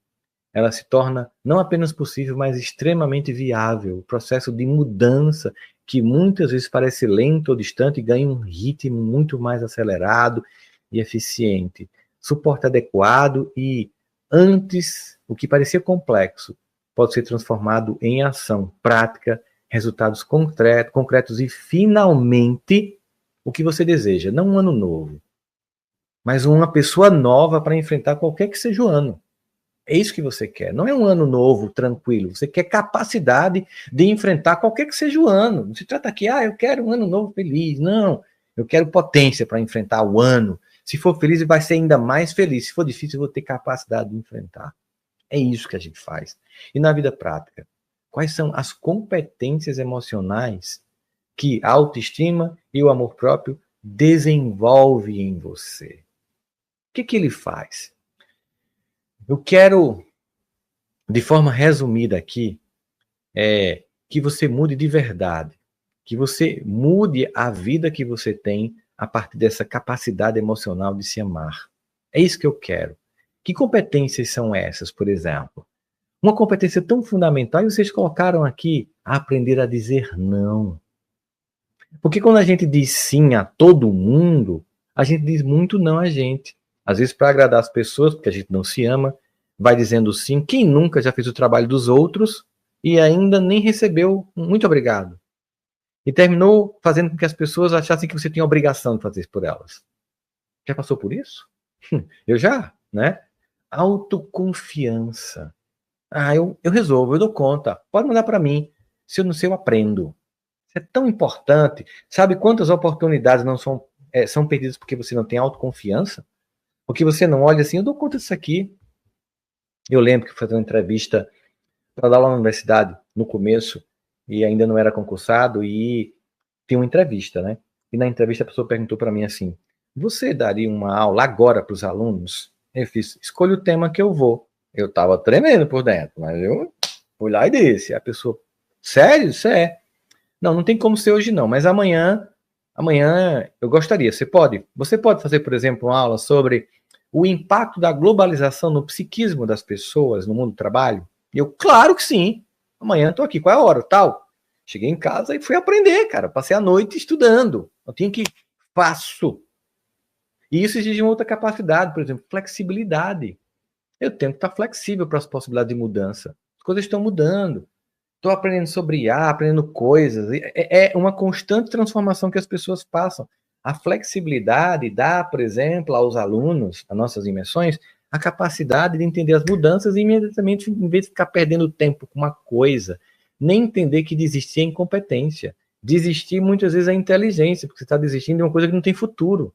Ela se torna não apenas possível, mas extremamente viável. O processo de mudança, que muitas vezes parece lento ou distante, ganha um ritmo muito mais acelerado e eficiente. Suporte adequado e, antes, o que parecia complexo, pode ser transformado em ação prática, resultados concretos e, finalmente, o que você deseja. Não um ano novo, mas uma pessoa nova para enfrentar qualquer que seja o ano. É isso que você quer. Não é um ano novo, tranquilo. Você quer capacidade de enfrentar qualquer que seja o ano. Não se trata aqui, eu quero um ano novo feliz. Não, eu quero potência para enfrentar o ano. Se for feliz, vai ser ainda mais feliz. Se for difícil, eu vou ter capacidade de enfrentar. É isso que a gente faz. E na vida prática, quais são as competências emocionais que a autoestima e o amor próprio desenvolve em você? O que ele faz? Eu quero, de forma resumida aqui, que você mude de verdade, que você mude a vida que você tem a partir dessa capacidade emocional de se amar. É isso que eu quero. Que competências são essas, por exemplo? Uma competência tão fundamental, e vocês colocaram aqui, aprender a dizer não. Porque quando a gente diz sim a todo mundo, a gente diz muito não a gente. Às vezes, para agradar as pessoas, porque a gente não se ama, vai dizendo sim. Quem nunca já fez o trabalho dos outros e ainda nem recebeu muito obrigado? E terminou fazendo com que as pessoas achassem que você tinha obrigação de fazer isso por elas. Já passou por isso? Eu já, né? Autoconfiança. Eu resolvo, eu dou conta. Pode mandar para mim. Se eu não sei, eu aprendo. Isso é tão importante. Sabe quantas oportunidades não são perdidas porque você não tem autoconfiança? Porque você não olha assim, eu dou conta disso aqui. Eu lembro que fui fazer uma entrevista para dar aula na universidade, no começo, e ainda não era concursado, e tinha uma entrevista, né? E na entrevista a pessoa perguntou para mim assim, você daria uma aula agora para os alunos? Eu fiz, escolha o tema que eu vou. Eu estava tremendo por dentro, mas eu fui lá e disse. A pessoa, sério? Isso é? Não, não tem como ser hoje não, mas amanhã eu gostaria. Você pode fazer, por exemplo, uma aula sobre o impacto da globalização no psiquismo das pessoas no mundo do trabalho? E eu, claro que sim. Amanhã estou aqui, qual é a hora? Tal. Cheguei em casa e fui aprender, cara. Passei a noite estudando. Eu tinha que faço. E isso exige uma outra capacidade, por exemplo, flexibilidade. Eu tenho que estar flexível para as possibilidades de mudança. As coisas estão mudando. Estou aprendendo sobre IA, aprendendo coisas. É uma constante transformação que as pessoas passam. A flexibilidade dá, por exemplo, aos alunos, às nossas imersões, a capacidade de entender as mudanças e imediatamente, em vez de ficar perdendo tempo com uma coisa, nem entender que desistir é incompetência. Desistir muitas vezes é inteligência, porque você está desistindo de uma coisa que não tem futuro.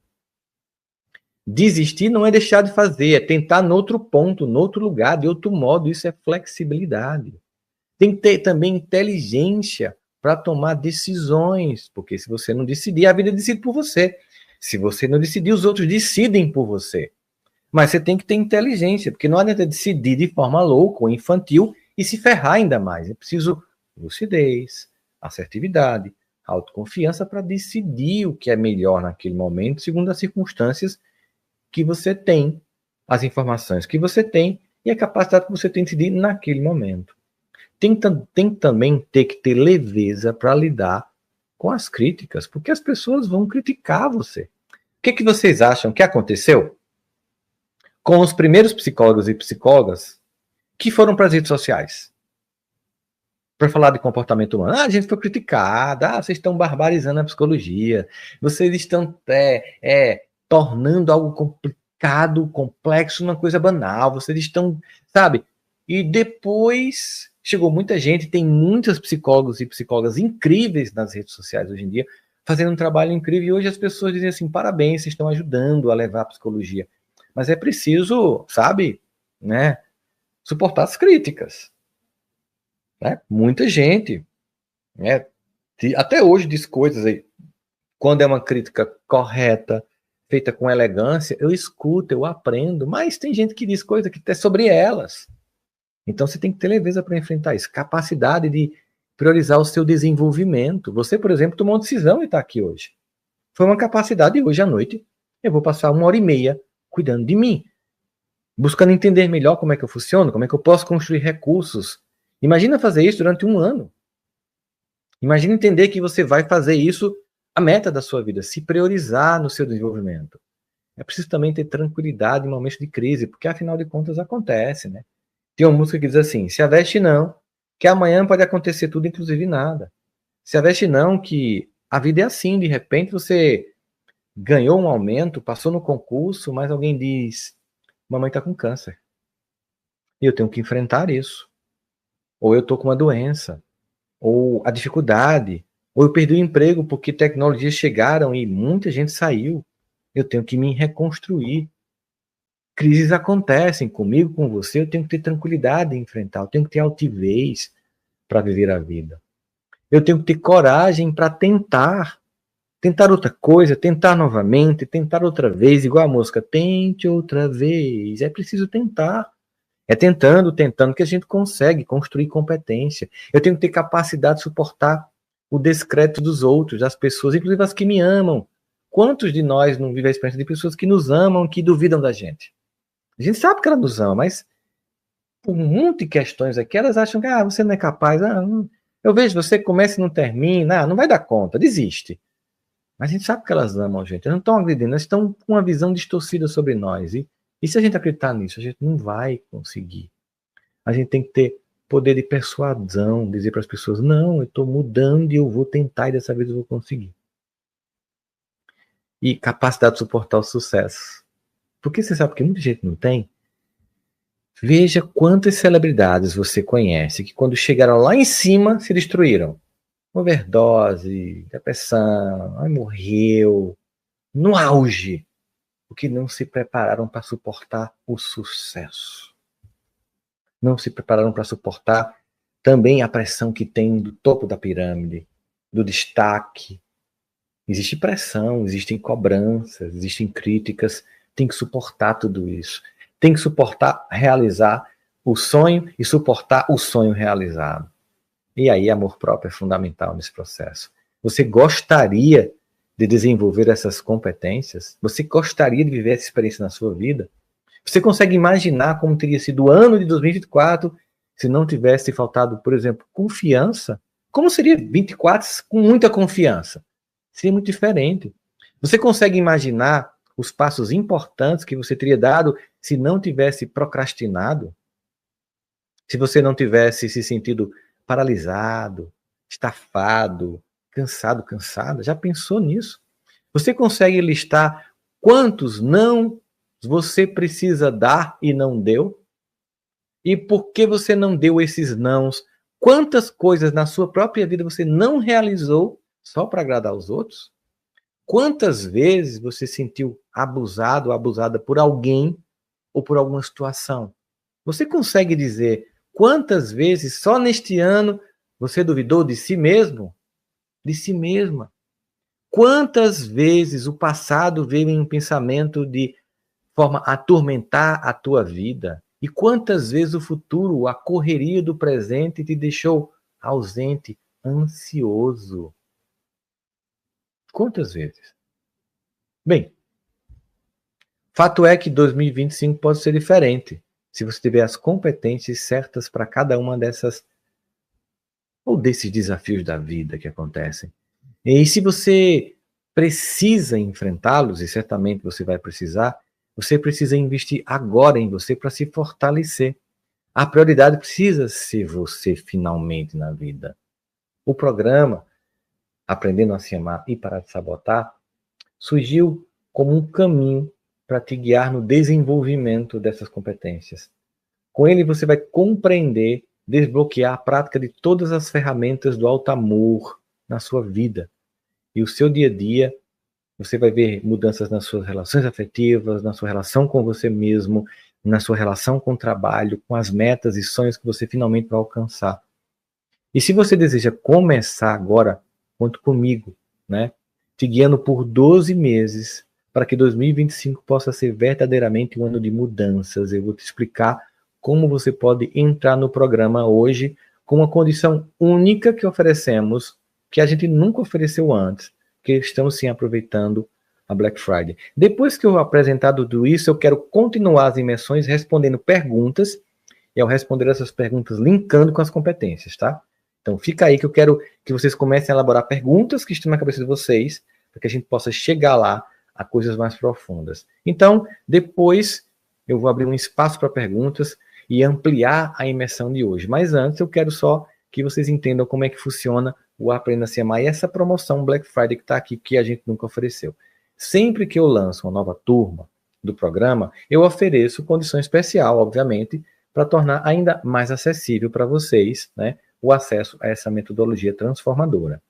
Desistir não é deixar de fazer, é tentar no outro ponto, no outro lugar, de outro modo. Isso é flexibilidade. Tem que ter também inteligência para tomar decisões, porque se você não decidir, a vida decide por você. Se você não decidir, os outros decidem por você. Mas você tem que ter inteligência, porque não adianta decidir de forma louca ou infantil e se ferrar ainda mais. É preciso lucidez, assertividade, autoconfiança para decidir o que é melhor naquele momento, segundo as circunstâncias que você tem, as informações que você tem e a capacidade que você tem de decidir naquele momento. Tem também ter que ter leveza para lidar com as críticas, porque as pessoas vão criticar você. O que vocês acham que aconteceu com os primeiros psicólogos e psicólogas que foram para as redes sociais para falar de comportamento humano? A gente foi criticada, vocês estão barbarizando a psicologia, vocês estão tornando algo complicado, complexo, uma coisa banal, vocês estão, sabe? E depois chegou muita gente, tem muitos psicólogos e psicólogas incríveis nas redes sociais hoje em dia, fazendo um trabalho incrível, e hoje as pessoas dizem assim, parabéns, vocês estão ajudando a levar a psicologia. Mas é preciso, sabe, né, suportar as críticas. Né? Muita gente, né, até hoje diz coisas aí, quando é uma crítica correta, feita com elegância, eu escuto, eu aprendo, mas tem gente que diz coisa que é sobre elas. Então você tem que ter leveza para enfrentar isso, capacidade de priorizar o seu desenvolvimento. Você, por exemplo, tomou uma decisão e está aqui hoje. Foi uma capacidade, e hoje à noite eu vou passar 1h30 cuidando de mim, buscando entender melhor como é que eu funciono, como é que eu posso construir recursos. Imagina fazer isso durante 1 ano. Imagina entender que você vai fazer isso a meta da sua vida, se priorizar no seu desenvolvimento. É preciso também ter tranquilidade em momentos de crise, porque afinal de contas acontece, né? Tem uma música que diz assim, se aveste não, que amanhã pode acontecer tudo, inclusive nada. Se aveste não, que a vida é assim, de repente você ganhou um aumento, passou no concurso, mas alguém diz, mamãe está com câncer. E eu tenho que enfrentar isso. Ou eu estou com uma doença, ou a dificuldade, ou eu perdi o emprego porque tecnologias chegaram e muita gente saiu. Eu tenho que me reconstruir. Crises acontecem comigo, com você, eu tenho que ter tranquilidade em enfrentar, eu tenho que ter altivez para viver a vida. Eu tenho que ter coragem para tentar outra coisa, tentar novamente, tentar outra vez, igual a música, tente outra vez. É preciso tentar. É tentando que a gente consegue construir competência. Eu tenho que ter capacidade de suportar o descrédito dos outros, das pessoas, inclusive as que me amam, quantos de nós não vivem a experiência de pessoas que nos amam, que duvidam da gente? A gente sabe que ela nos ama, mas por um monte de questões aqui, elas acham que você não é capaz. Eu vejo você começa e não termina, não vai dar conta, desiste. Mas a gente sabe que elas amam a gente, elas não estão agredindo, elas estão com uma visão distorcida sobre nós. E se a gente acreditar nisso, a gente não vai conseguir. A gente tem que ter poder de persuasão, dizer para as pessoas, não, eu estou mudando e eu vou tentar e dessa vez eu vou conseguir. E capacidade de suportar o sucesso. Porque você sabe que muita gente não tem? Veja quantas celebridades você conhece que quando chegaram lá em cima se destruíram. Overdose, depressão, morreu, no auge, porque não se prepararam para suportar o sucesso. Não se prepararam para suportar também a pressão que tem do topo da pirâmide, do destaque. Existe pressão, existem cobranças, existem críticas, tem que suportar tudo isso. Tem que suportar realizar o sonho e suportar o sonho realizado. E aí, amor próprio é fundamental nesse processo. Você gostaria de desenvolver essas competências? Você gostaria de viver essa experiência na sua vida? Você consegue imaginar como teria sido o ano de 2024 se não tivesse faltado, por exemplo, confiança? Como seria 24 com muita confiança? Seria muito diferente. Você consegue imaginar os passos importantes que você teria dado se não tivesse procrastinado? Se você não tivesse se sentido paralisado, estafado, cansado, cansada? Já pensou nisso? Você consegue listar quantos não você precisa dar e não deu? E por que você não deu esses nãos? Quantas coisas na sua própria vida você não realizou só para agradar os outros? Quantas vezes você se sentiu abusado ou abusada por alguém ou por alguma situação? Você consegue dizer quantas vezes só neste ano você duvidou de si mesmo? De si mesma? Quantas vezes o passado veio em um pensamento de forma a atormentar a tua vida? E quantas vezes o futuro, a correria do presente te deixou ausente, ansioso? Quantas vezes? Bem, fato é que 2025 pode ser diferente, se você tiver as competências certas para cada uma dessas ou desses desafios da vida que acontecem. E se você precisa enfrentá-los, e certamente você vai precisar, você precisa investir agora em você para se fortalecer. A prioridade precisa ser você finalmente na vida. O programa Aprendendo a Se Amar e Parar de Sabotar surgiu como um caminho para te guiar no desenvolvimento dessas competências. Com ele você vai compreender, desbloquear a prática de todas as ferramentas do alto amor na sua vida. E o seu dia a dia, você vai ver mudanças nas suas relações afetivas, na sua relação com você mesmo, na sua relação com o trabalho, com as metas e sonhos que você finalmente vai alcançar. E se você deseja começar agora, conte comigo, né? Te guiando por 12 meses para que 2025 possa ser verdadeiramente um ano de mudanças. Eu vou te explicar como você pode entrar no programa hoje com uma condição única que oferecemos, que a gente nunca ofereceu antes, que estamos sim aproveitando a Black Friday. Depois que eu apresentar tudo isso, eu quero continuar as imersões respondendo perguntas, e ao responder essas perguntas, linkando com as competências, tá? Então fica aí que eu quero que vocês comecem a elaborar perguntas que estão na cabeça de vocês, para que a gente possa chegar lá a coisas mais profundas. Então, depois eu vou abrir um espaço para perguntas e ampliar a imersão de hoje. Mas antes eu quero só que vocês entendam como é que funciona o Aprenda a Se Amar e essa promoção Black Friday que está aqui, que a gente nunca ofereceu. Sempre que eu lanço uma nova turma do programa, eu ofereço condição especial, obviamente, para tornar ainda mais acessível para vocês, né, o acesso a essa metodologia transformadora.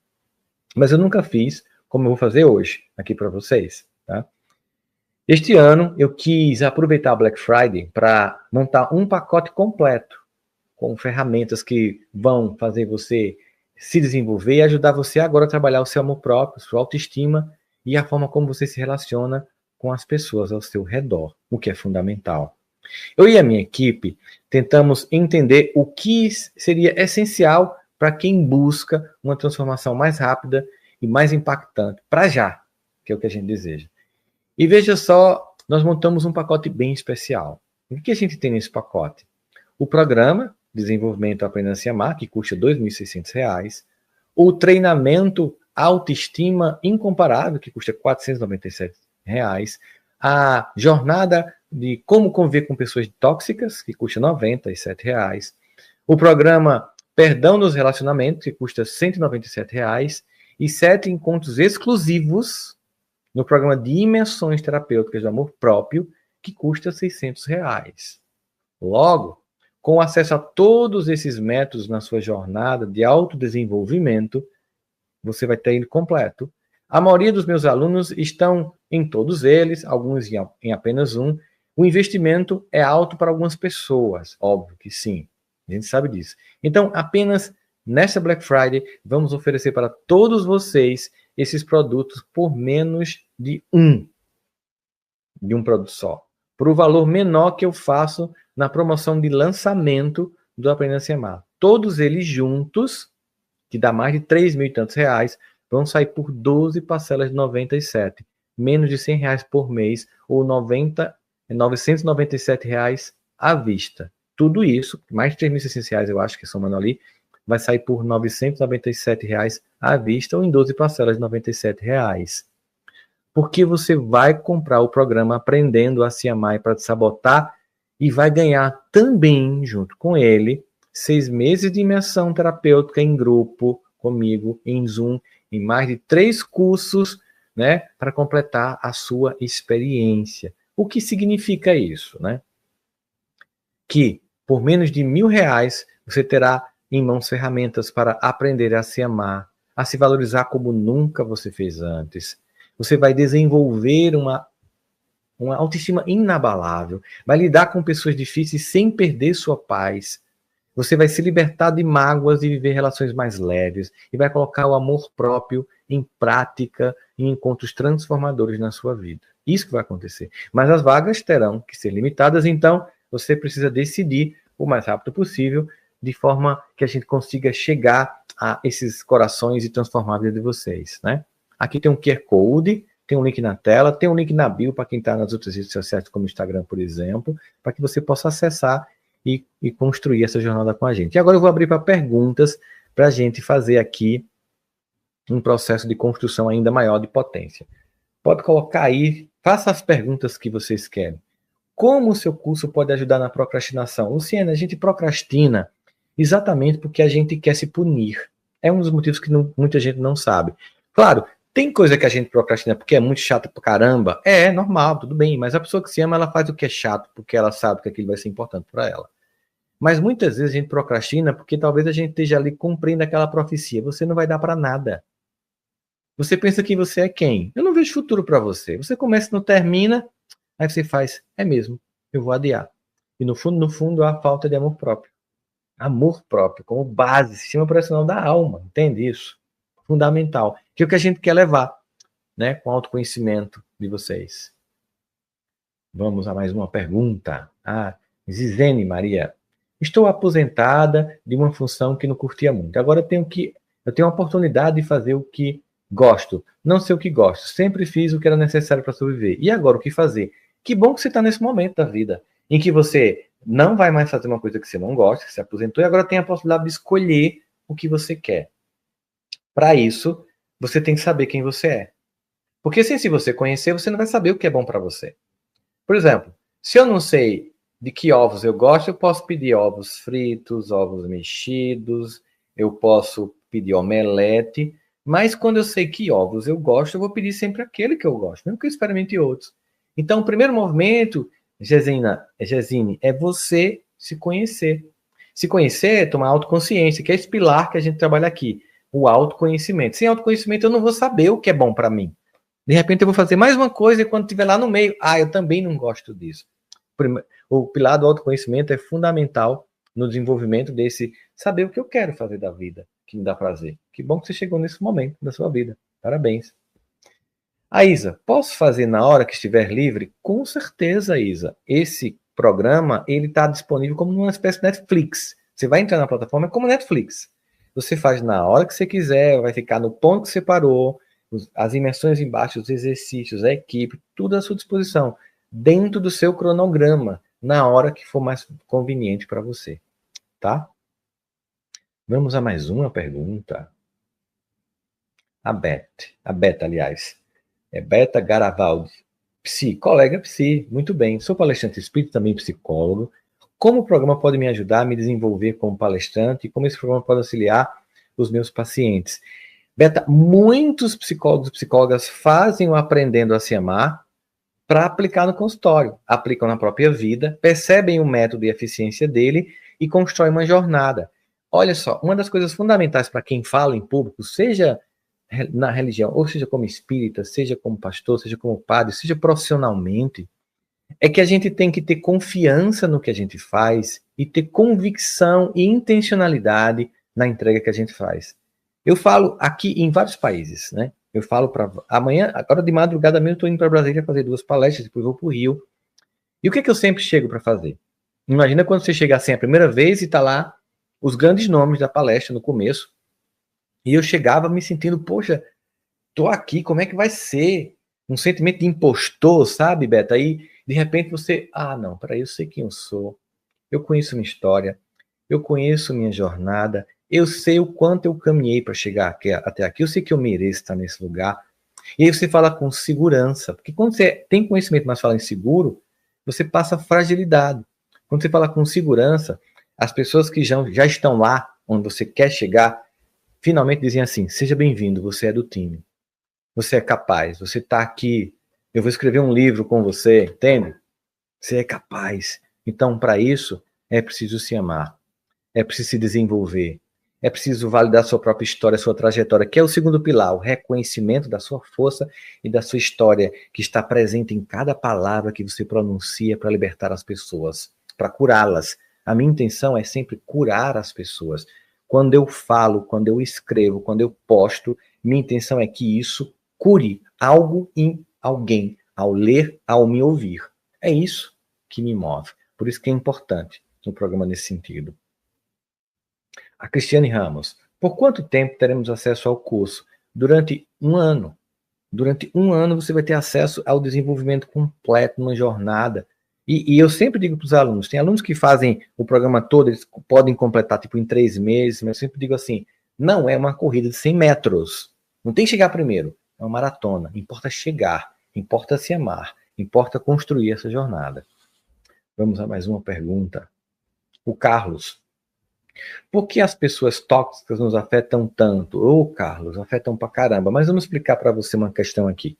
Mas eu nunca fiz como eu vou fazer hoje, aqui para vocês, tá? Este ano, eu quis aproveitar a Black Friday para montar um pacote completo, com ferramentas que vão fazer você se desenvolver e ajudar você agora a trabalhar o seu amor próprio, sua autoestima e a forma como você se relaciona com as pessoas ao seu redor, o que é fundamental. Eu e a minha equipe tentamos entender o que seria essencial para quem busca uma transformação mais rápida e mais impactante, para já. que é o que a gente deseja. E veja só, nós montamos um pacote bem especial. O que a gente tem nesse pacote? O programa Desenvolvimento Aprendendo a Se Amar, que custa R$ 2.600. O treinamento Autoestima Incomparável, que custa R$ 497. A jornada de Como Conviver com Pessoas Tóxicas, que custa R$ 97. O programa Perdão nos Relacionamentos, que custa R$ 197. E 7 encontros exclusivos no programa de Imersões Terapêuticas do Amor Próprio, que custa R$ 600. Logo, com acesso a todos esses métodos na sua jornada de autodesenvolvimento, você vai ter ele completo. A maioria dos meus alunos estão em todos eles, alguns em apenas um. O investimento é alto para algumas pessoas, óbvio que sim, a gente sabe disso. Então, apenas nesta Black Friday, vamos oferecer para todos vocês esses produtos por menos de um produto só, por um valor menor que eu faço na promoção de lançamento do Aprendendo a Se Amar. Todos eles juntos, que dá mais de 3 mil e tantos reais, vão sair por 12 parcelas de 97, menos de R$ 100 por mês, ou R$ 997 à vista. Tudo isso, mais de R$ 3.600, eu acho que somando ali, vai sair por R$ 997 à vista, ou em 12 parcelas de R$ 97. Porque você vai comprar o programa Aprendendo a Se Amar para te sabotar e vai ganhar também, junto com ele, 6 meses de imersão terapêutica em grupo, comigo, em Zoom, em mais de 3 cursos, né, para completar a sua experiência. O que significa isso, né? Que por menos de R$ 1.000 você terá em mãos ferramentas para aprender a se amar, a se valorizar como nunca você fez antes. Você vai desenvolver uma autoestima inabalável, vai lidar com pessoas difíceis sem perder sua paz. Você vai se libertar de mágoas e viver relações mais leves, e vai colocar o amor próprio em prática, em encontros transformadores na sua vida. Isso que vai acontecer. Mas as vagas terão que ser limitadas, então você precisa decidir o mais rápido possível, de forma que a gente consiga chegar a esses corações e transformar a vida de vocês, né? Aqui tem um QR Code, tem um link na tela, tem um link na bio para quem está nas outras redes sociais, como o Instagram, por exemplo, para que você possa acessar e construir essa jornada com a gente. E agora eu vou abrir para perguntas, para a gente fazer aqui um processo de construção ainda maior de potência. Pode colocar aí, faça as perguntas que vocês querem. Como o seu curso pode ajudar na procrastinação? Luciana, a gente procrastina exatamente porque a gente quer se punir. É um dos motivos que muita gente não sabe. Claro, tem coisa que a gente procrastina porque é muito chato pra caramba. É normal, tudo bem. Mas a pessoa que se ama, ela faz o que é chato porque ela sabe que aquilo vai ser importante para ela. Mas muitas vezes a gente procrastina porque talvez a gente esteja ali cumprindo aquela profecia. Você não vai dar para nada. Você pensa que você é quem? Eu não vejo futuro para você. Você começa e não termina, aí você faz, é mesmo, eu vou adiar. E no fundo, há falta de amor próprio. Amor próprio como base, sistema operacional da alma. Entende isso? Fundamental. Que é o que a gente quer levar, né, com o autoconhecimento de vocês. Vamos a mais uma pergunta. Zizene Maria. Estou aposentada de uma função que não curtia muito. Agora eu tenho a oportunidade de fazer o que gosto. Não sei o que gosto. Sempre fiz o que era necessário para sobreviver. E agora o que fazer? Que bom que você está nesse momento da vida, em que você não vai mais fazer uma coisa que você não gosta, que se aposentou, e agora tem a possibilidade de escolher o que você quer. Para isso, você tem que saber quem você é. Porque se você conhecer, você não vai saber o que é bom para você. Por exemplo, se eu não sei de que ovos eu gosto, eu posso pedir ovos fritos, ovos mexidos, eu posso pedir omelete, mas quando eu sei que ovos eu gosto, eu vou pedir sempre aquele que eu gosto, mesmo que eu experimente outros. Então, o primeiro movimento, Gesine, é você se conhecer. Se conhecer é tomar autoconsciência, que é esse pilar que a gente trabalha aqui, o autoconhecimento. Sem autoconhecimento, eu não vou saber o que é bom para mim. De repente, eu vou fazer mais uma coisa e quando estiver lá no meio, eu também não gosto disso. O pilar do autoconhecimento é fundamental no desenvolvimento desse saber o que eu quero fazer da vida, que me dá prazer. Que bom que você chegou nesse momento da sua vida. Parabéns. Isa, posso fazer na hora que estiver livre? Com certeza, Isa. Esse programa, ele está disponível como uma espécie de Netflix. Você vai entrar na plataforma, é como Netflix. Você faz na hora que você quiser, vai ficar no ponto que você parou, as imersões embaixo, os exercícios, a equipe, tudo à sua disposição, dentro do seu cronograma, na hora que for mais conveniente para você, tá? Vamos a mais uma pergunta. A Beta, aliás. É Beta Garavaldi. Colega psi, muito bem. Sou palestrante espírita, também psicólogo. Como o programa pode me ajudar a me desenvolver como palestrante e como esse programa pode auxiliar os meus pacientes? Beta, muitos psicólogos e psicólogas fazem o Aprendendo a Se Amar para aplicar no consultório. Aplicam na própria vida, percebem o método e a eficiência dele e constroem uma jornada. Olha só, uma das coisas fundamentais para quem fala em público, seja na religião, ou seja como espírita, seja como pastor, seja como padre, seja profissionalmente, é que a gente tem que ter confiança no que a gente faz e ter convicção e intencionalidade na entrega que a gente faz. Eu falo aqui em vários países, né? Eu falo para amanhã, agora de madrugada mesmo, estou indo para Brasília fazer 2 palestras, depois vou para o Rio. E o que é que eu sempre chego para fazer? Imagina quando você chega assim a primeira vez e está lá os grandes nomes da palestra no começo. E eu chegava me sentindo, poxa, tô aqui, como é que vai ser? Um sentimento de impostor, sabe, Beto? Aí, de repente, você, não, peraí, eu sei quem eu sou, eu conheço minha história, eu conheço minha jornada, eu sei o quanto eu caminhei para chegar até aqui, eu sei que eu mereço estar nesse lugar. E aí você fala com segurança, porque quando você tem conhecimento, mas fala inseguro, você passa fragilidade. Quando você fala com segurança, as pessoas que já estão lá, onde você quer chegar, finalmente dizem assim, seja bem-vindo, você é do time. Você é capaz, você está aqui, eu vou escrever um livro com você, entende? Você é capaz. Então, para isso, é preciso se amar, é preciso se desenvolver, é preciso validar sua própria história, sua trajetória, que é o segundo pilar, o reconhecimento da sua força e da sua história, que está presente em cada palavra que você pronuncia para libertar as pessoas, para curá-las. A minha intenção é sempre curar as pessoas. Quando eu falo, quando eu escrevo, quando eu posto, minha intenção é que isso cure algo em alguém, ao ler, ao me ouvir. É isso que me move. Por isso que é importante um programa nesse sentido. A Cristiane Ramos. Por quanto tempo teremos acesso ao curso? Durante 1 ano. Durante 1 ano você vai ter acesso ao desenvolvimento completo, uma jornada. E eu sempre digo para os alunos, tem alunos que fazem o programa todo, eles podem completar tipo em 3 meses, mas eu sempre digo assim, não é uma corrida de 100 metros. Não tem que chegar primeiro, é uma maratona. Importa chegar, importa se amar, importa construir essa jornada. Vamos a mais uma pergunta. O Carlos. Por que as pessoas tóxicas nos afetam tanto? Carlos, afetam pra caramba. Mas vamos explicar para você uma questão aqui.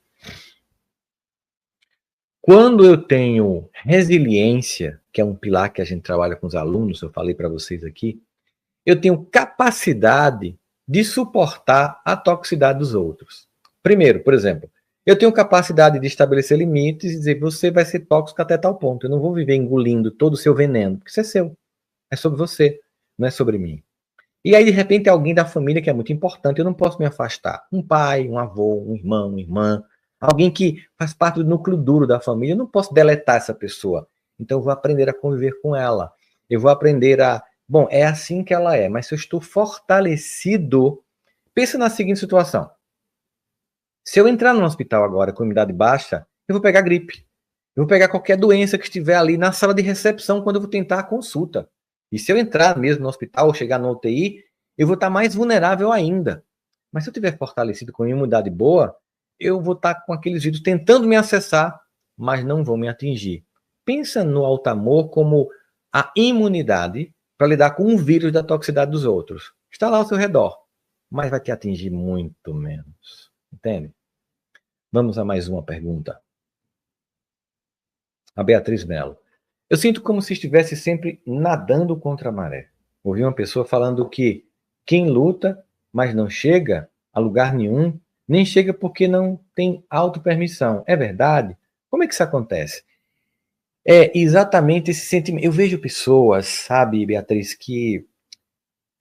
Quando eu tenho resiliência, que é um pilar que a gente trabalha com os alunos, eu falei para vocês aqui, eu tenho capacidade de suportar a toxicidade dos outros. Primeiro, por exemplo, eu tenho capacidade de estabelecer limites e dizer, você vai ser tóxico até tal ponto. Eu não vou viver engolindo todo o seu veneno, porque isso é seu. É sobre você, não é sobre mim. E aí, de repente, alguém da família que é muito importante, eu não posso me afastar. Um pai, um avô, um irmão, uma irmã, alguém que faz parte do núcleo duro da família, eu não posso deletar essa pessoa. Então, eu vou aprender a conviver com ela. Eu vou aprender a... Bom, é assim que ela é, mas se eu estou fortalecido... Pensa na seguinte situação. Se eu entrar no hospital agora com imunidade baixa, eu vou pegar gripe. Eu vou pegar qualquer doença que estiver ali na sala de recepção quando eu vou tentar a consulta. E se eu entrar mesmo no hospital ou chegar no UTI, eu vou estar mais vulnerável ainda. Mas se eu tiver fortalecido com imunidade boa, eu vou estar com aqueles vírus tentando me acessar, mas não vão me atingir. Pensa no Altamor como a imunidade para lidar com o vírus da toxicidade dos outros. Está lá ao seu redor, mas vai te atingir muito menos. Entende? Vamos a mais uma pergunta. A Beatriz Mello. Eu sinto como se estivesse sempre nadando contra a maré. Ouvi uma pessoa falando que quem luta, mas não chega a lugar nenhum, nem chega porque não tem autopermissão. É verdade? Como é que isso acontece? É exatamente esse sentimento. Eu vejo pessoas, sabe, Beatriz, que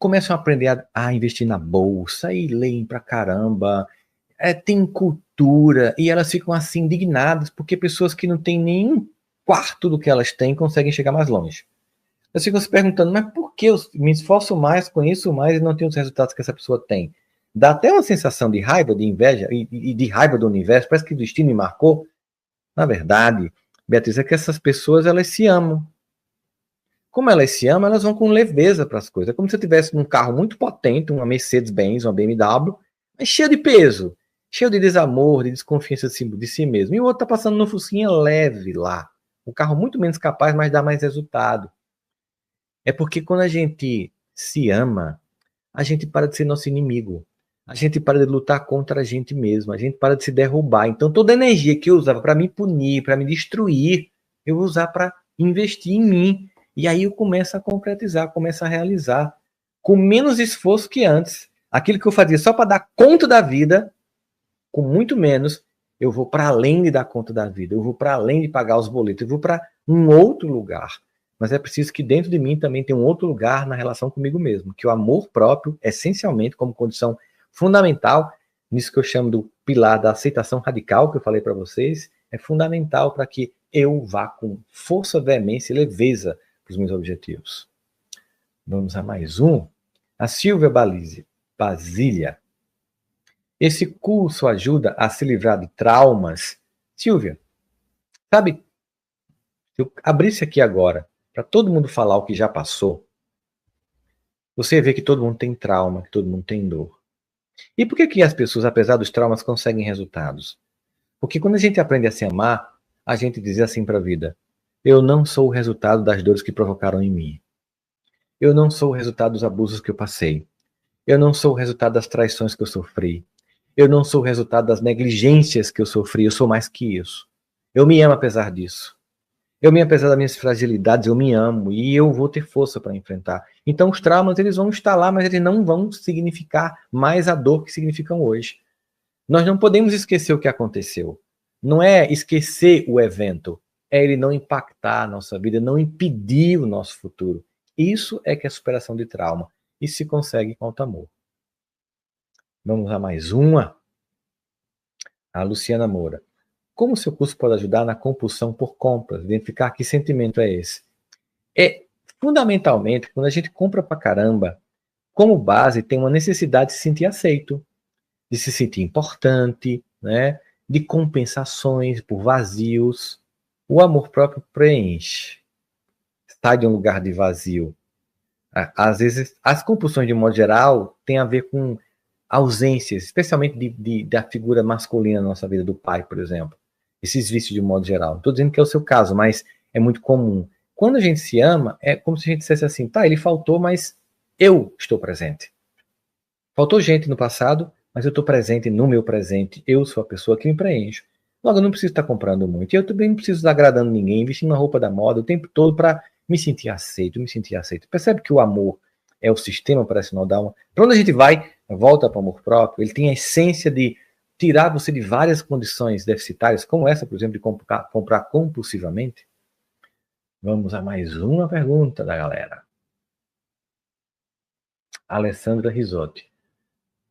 começam a aprender a investir na bolsa e leem pra caramba, tem cultura, e elas ficam assim indignadas porque pessoas que não têm nenhum quarto do que elas têm conseguem chegar mais longe. Elas ficam se perguntando, mas por que eu me esforço mais, conheço mais e não tenho os resultados que essa pessoa tem? Dá até uma sensação de raiva, de inveja e de raiva do universo, parece que o destino me marcou. Na verdade, Beatriz, é que essas pessoas, elas se amam. Como elas se amam, elas vão com leveza para as coisas. É como se eu tivesse um carro muito potente, uma Mercedes-Benz, uma BMW, mas cheio de peso, cheio de desamor, de desconfiança de si mesmo. E o outro está passando no focinho leve lá. Um carro muito menos capaz, mas dá mais resultado. É porque quando a gente se ama, a gente para de ser nosso inimigo. A gente para de lutar contra a gente mesmo. A gente para de se derrubar. Então, toda a energia que eu usava para me punir, para me destruir, eu vou usar para investir em mim. E aí eu começo a concretizar, começo a realizar. Com menos esforço que antes. Aquilo que eu fazia só para dar conta da vida, com muito menos, eu vou para além de dar conta da vida. Eu vou para além de pagar os boletos. Eu vou para um outro lugar. Mas é preciso que dentro de mim também tenha um outro lugar na relação comigo mesmo. Que o amor próprio, essencialmente, como condição fundamental, nisso que eu chamo do pilar da aceitação radical, que eu falei para vocês, é fundamental para que eu vá com força, veemência e leveza para os meus objetivos. Vamos a mais um. A Silvia Basília. Esse curso ajuda a se livrar de traumas. Silvia, sabe, se eu abrisse aqui agora para todo mundo falar o que já passou, você vê que todo mundo tem trauma, que todo mundo tem dor. E por que as pessoas, apesar dos traumas, conseguem resultados? Porque quando a gente aprende a se amar, a gente diz assim para a vida: eu não sou o resultado das dores que provocaram em mim. Eu não sou o resultado dos abusos que eu passei. Eu não sou o resultado das traições que eu sofri. Eu não sou o resultado das negligências que eu sofri. Eu sou mais que isso. Eu me amo apesar disso. Eu me amo apesar das minhas fragilidades, eu me amo e eu vou ter força para enfrentar. Então os traumas, eles vão estar lá, mas eles não vão significar mais a dor que significam hoje. Nós não podemos esquecer o que aconteceu. Não é esquecer o evento, é ele não impactar a nossa vida, não impedir o nosso futuro. Isso é que é superação de trauma. E se consegue com alto amor. Vamos a mais uma. A Luciana Moura. Como o seu curso pode ajudar na compulsão por compras? Identificar que sentimento é esse? É, fundamentalmente, quando a gente compra pra caramba, como base tem uma necessidade de se sentir aceito, de se sentir importante, né? De compensações por vazios. O amor próprio preenche. Sai de um lugar de vazio. Às vezes, as compulsões, de modo geral, têm a ver com ausências, especialmente da figura masculina na nossa vida, do pai, por exemplo. Esses vícios, de modo geral. Não estou dizendo que é o seu caso, mas é muito comum. Quando a gente se ama, é como se a gente dissesse assim: tá, ele faltou, mas eu estou presente. Faltou gente no passado, mas eu estou presente no meu presente. Eu sou a pessoa que me preencho. Logo, eu não preciso estar comprando muito. E eu também não preciso estar agradando ninguém, vestindo uma roupa da moda o tempo todo para me sentir aceito, me sentir aceito. Percebe que o amor é o sistema operacional da alma? Para onde a gente vai, volta para o amor próprio, ele tem a essência de tirar você de várias condições deficitárias, como essa, por exemplo, de comprar compulsivamente. Vamos a mais uma pergunta da galera. Alessandra Risotti.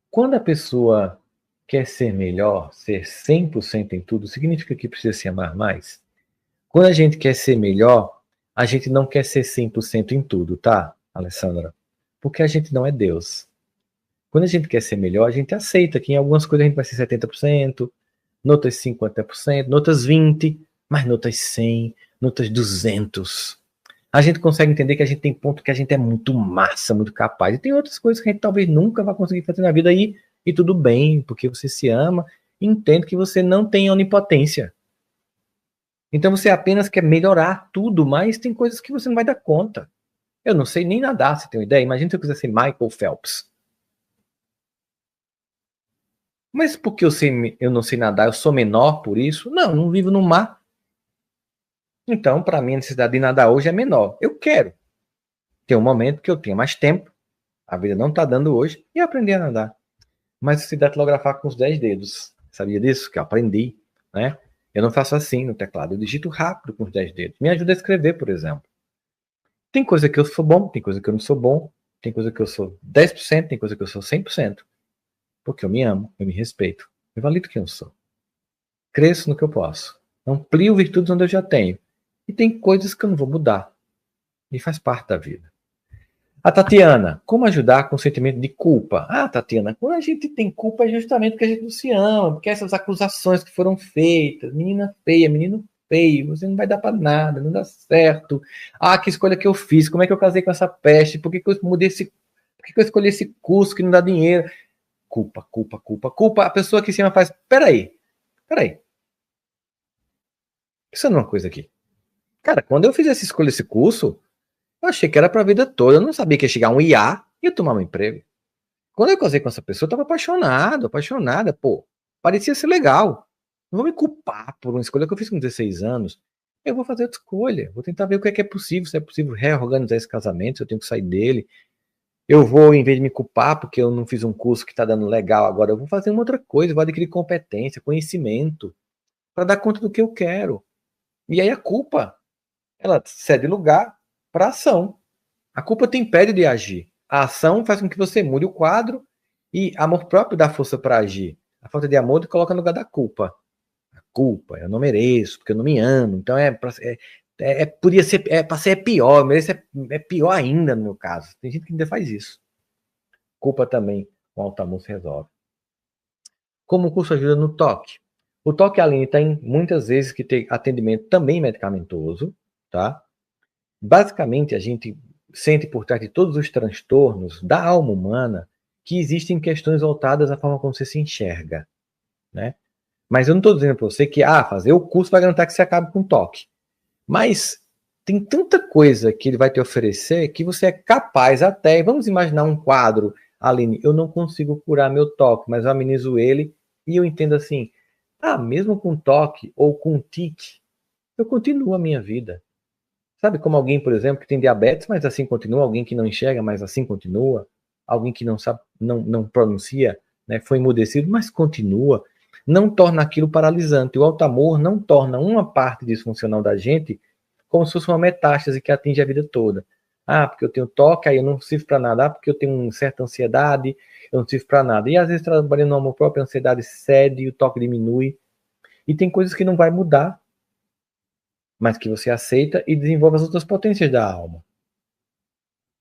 Quando a pessoa quer ser melhor, ser 100% em tudo, significa que precisa se amar mais? Quando a gente quer ser melhor, a gente não quer ser 100% em tudo, tá, Alessandra? Porque a gente não é Deus. Quando a gente quer ser melhor, a gente aceita que em algumas coisas a gente vai ser 70%, noutras 50%, noutras 20%, mas noutras 100%, noutras 200%. A gente consegue entender que a gente tem ponto que a gente é muito massa, muito capaz. E tem outras coisas que a gente talvez nunca vai conseguir fazer na vida aí, e tudo bem, porque você se ama e entende que você não tem onipotência. Então você apenas quer melhorar tudo, mas tem coisas que você não vai dar conta. Eu não sei nem nadar, você tem uma ideia? Imagina se eu quiser ser Michael Phelps. Mas porque eu não sei nadar, eu sou menor por isso? Não, não vivo no mar. Então, para mim, a necessidade de nadar hoje é menor. Eu quero. Tem um momento que eu tenho mais tempo, a vida não está dando hoje, e aprender a nadar. Mas eu sei datilografar com os 10 dedos. Sabia disso? Que eu aprendi, né? Eu não faço assim no teclado, eu digito rápido com os 10 dedos. Me ajuda a escrever, por exemplo. Tem coisa que eu sou bom, tem coisa que eu não sou bom, tem coisa que eu sou 10%, tem coisa que eu sou 100%. Porque eu me amo, eu me respeito, eu valido quem eu sou. Cresço no que eu posso. Amplio virtudes onde eu já tenho. E tem coisas que eu não vou mudar. E faz parte da vida. A Tatiana, como ajudar com o sentimento de culpa? Ah, Tatiana, quando a gente tem culpa é justamente porque a gente não se ama, porque essas acusações que foram feitas, menina feia, menino feio, você não vai dar para nada, não dá certo. Ah, que escolha que eu fiz, como é que eu casei com essa peste, por que que eu mudei por que que eu escolhi esse curso que não dá dinheiro? Culpa, culpa, culpa, culpa. A pessoa que em cima faz, peraí, pensando numa coisa aqui. Cara, quando eu fiz essa escolha, esse curso, eu achei que era para a vida toda, eu não sabia que ia chegar um IA e eu tomar um emprego. Quando eu casei com essa pessoa, eu tava apaixonado, apaixonada, pô. Parecia ser legal. Não vou me culpar por uma escolha que eu fiz com 16 anos. Eu vou fazer outra escolha. Vou tentar ver o que é possível, se é possível reorganizar esse casamento, se eu tenho que sair dele. Eu vou, em vez de me culpar porque eu não fiz um curso que está dando legal agora, eu vou fazer uma outra coisa, vou adquirir competência, conhecimento, para dar conta do que eu quero. E aí a culpa, ela cede lugar para a ação. A culpa te impede de agir. A ação faz com que você mude o quadro e amor próprio dá força para agir. A falta de amor te coloca no lugar da culpa. A culpa, eu não mereço, porque eu não me amo. Então podia ser, para ser pior, mereço é pior ainda no meu caso. Tem gente que ainda faz isso. Culpa também, o alto amor se resolve. Como o curso ajuda no toque? O toque, Aline, tem muitas vezes que tem atendimento também medicamentoso, tá? Basicamente, a gente sente por trás de todos os transtornos da alma humana que existem questões voltadas à forma como você se enxerga, né? Mas eu não estou dizendo para você que fazer o curso vai garantir que você acabe com toque. Mas tem tanta coisa que ele vai te oferecer que você é capaz até, vamos imaginar um quadro, Aline, eu não consigo curar meu toque, mas eu amenizo ele e eu entendo assim, mesmo com toque ou com tique, eu continuo a minha vida. Sabe como alguém, por exemplo, que tem diabetes, mas assim continua, alguém que não enxerga, mas assim continua, alguém que não sabe, não pronuncia, né, foi emudecido, mas continua, não torna aquilo paralisante. O alto amor não torna uma parte disfuncional da gente como se fosse uma metástase que atinge a vida toda. Porque eu tenho toque, aí eu não sirvo para nada. Porque eu tenho uma certa ansiedade, eu não sirvo para nada. E às vezes trabalhando no amor próprio, a ansiedade cede e o toque diminui. E tem coisas que não vai mudar, mas que você aceita e desenvolve as outras potências da alma.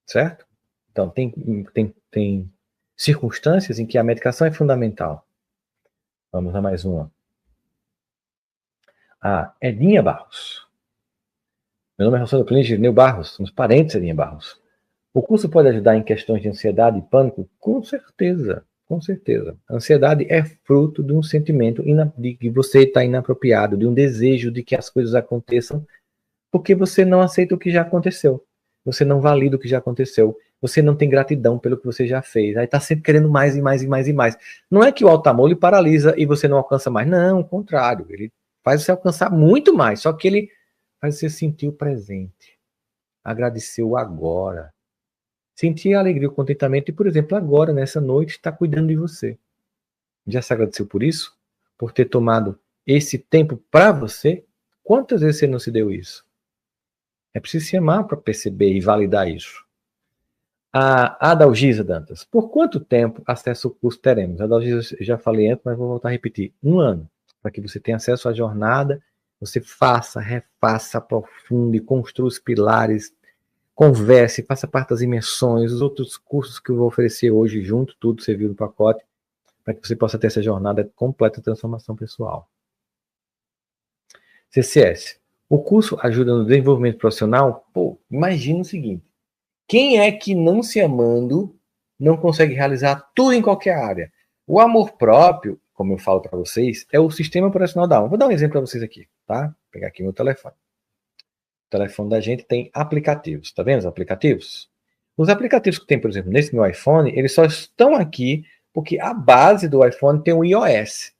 Certo? Então, tem circunstâncias em que a medicação é fundamental. Vamos a mais uma. A Edinha Barros. Meu nome é Rossano Clínico Girineu Barros, somos parentes de Edinha Barros. O curso pode ajudar em questões de ansiedade e pânico? Com certeza, com certeza. A ansiedade é fruto de um sentimento de que você está inapropriado, de um desejo de que as coisas aconteçam, porque você não aceita o que já aconteceu. Você não valida o que já aconteceu. Você não tem gratidão pelo que você já fez. Aí está sempre querendo mais e mais e mais e mais. Não é que o alto amor lhe paralisa e você não alcança mais. Não, o contrário. Ele faz você alcançar muito mais. Só que ele faz você sentir o presente. Agradecer o agora. Sentir a alegria, o contentamento e, por exemplo, agora, nessa noite, está cuidando de você. Já se agradeceu por isso? Por ter tomado esse tempo para você? Quantas vezes você não se deu isso? É preciso se amar para perceber e validar isso. A Adalgisa Dantas. Por quanto tempo acesso ao curso teremos? A Adalgisa, já falei antes, mas vou voltar a repetir. 1 ano. Para que você tenha acesso à jornada, você faça, refaça, aprofunde, construa os pilares, converse, faça parte das imersões, os outros cursos que eu vou oferecer hoje junto, tudo você viu no pacote, para que você possa ter essa jornada de completa transformação pessoal. CCS. O curso ajuda no desenvolvimento profissional? Imagina o seguinte. Quem é que não se amando não consegue realizar tudo em qualquer área? O amor próprio, como eu falo para vocês, é o sistema operacional da alma. Vou dar um exemplo para vocês aqui, tá? Vou pegar aqui meu telefone. O telefone da gente tem aplicativos, tá vendo os aplicativos? Os aplicativos que tem, por exemplo, nesse meu iPhone, eles só estão aqui porque a base do iPhone tem o iOS.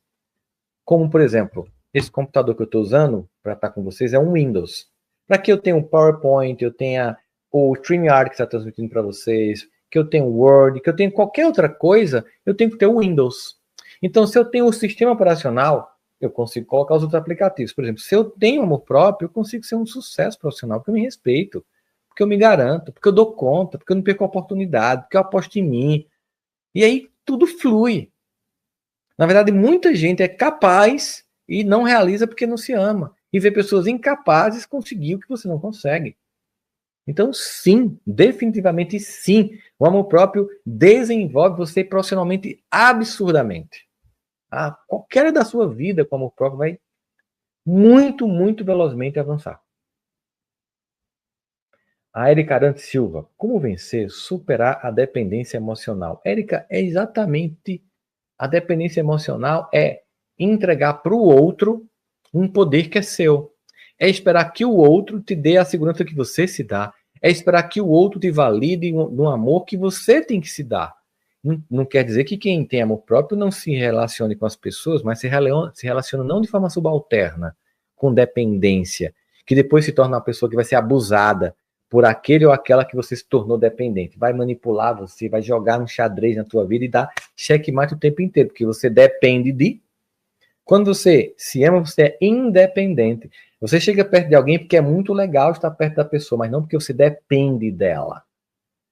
Como, por exemplo, esse computador que eu estou usando para estar com vocês é um Windows. Para que eu tenha o PowerPoint, eu tenha o StreamYard que está transmitindo para vocês, que eu tenha o Word, que eu tenha qualquer outra coisa, eu tenho que ter o Windows. Então, se eu tenho o sistema operacional, eu consigo colocar os outros aplicativos. Por exemplo, se eu tenho amor próprio, eu consigo ser um sucesso profissional, porque eu me respeito, porque eu me garanto, porque eu dou conta, porque eu não perco a oportunidade, porque eu aposto em mim. E aí tudo flui. Na verdade, muita gente é capaz e não realiza porque não se ama. E vê pessoas incapazes conseguir o que você não consegue. Então, sim, definitivamente sim. O amor próprio desenvolve você profissionalmente absurdamente. Qualquer da sua vida com amor próprio vai muito, muito velozmente avançar. A Érica Arantes Silva, como vencer, superar a dependência emocional? Érica, é exatamente a dependência emocional é entregar para o outro um poder que é seu. É esperar que o outro te dê a segurança que você se dá. É esperar que o outro te valide no amor que você tem que se dar. Não quer dizer que quem tem amor próprio não se relacione com as pessoas, mas se relaciona não de forma subalterna, com dependência, que depois se torna uma pessoa que vai ser abusada por aquele ou aquela que você se tornou dependente. Vai manipular você, vai jogar um xadrez na tua vida e dar checkmate o tempo inteiro, porque você depende de... Quando você se ama, você é independente. Você chega perto de alguém porque é muito legal estar perto da pessoa, mas não porque você depende dela,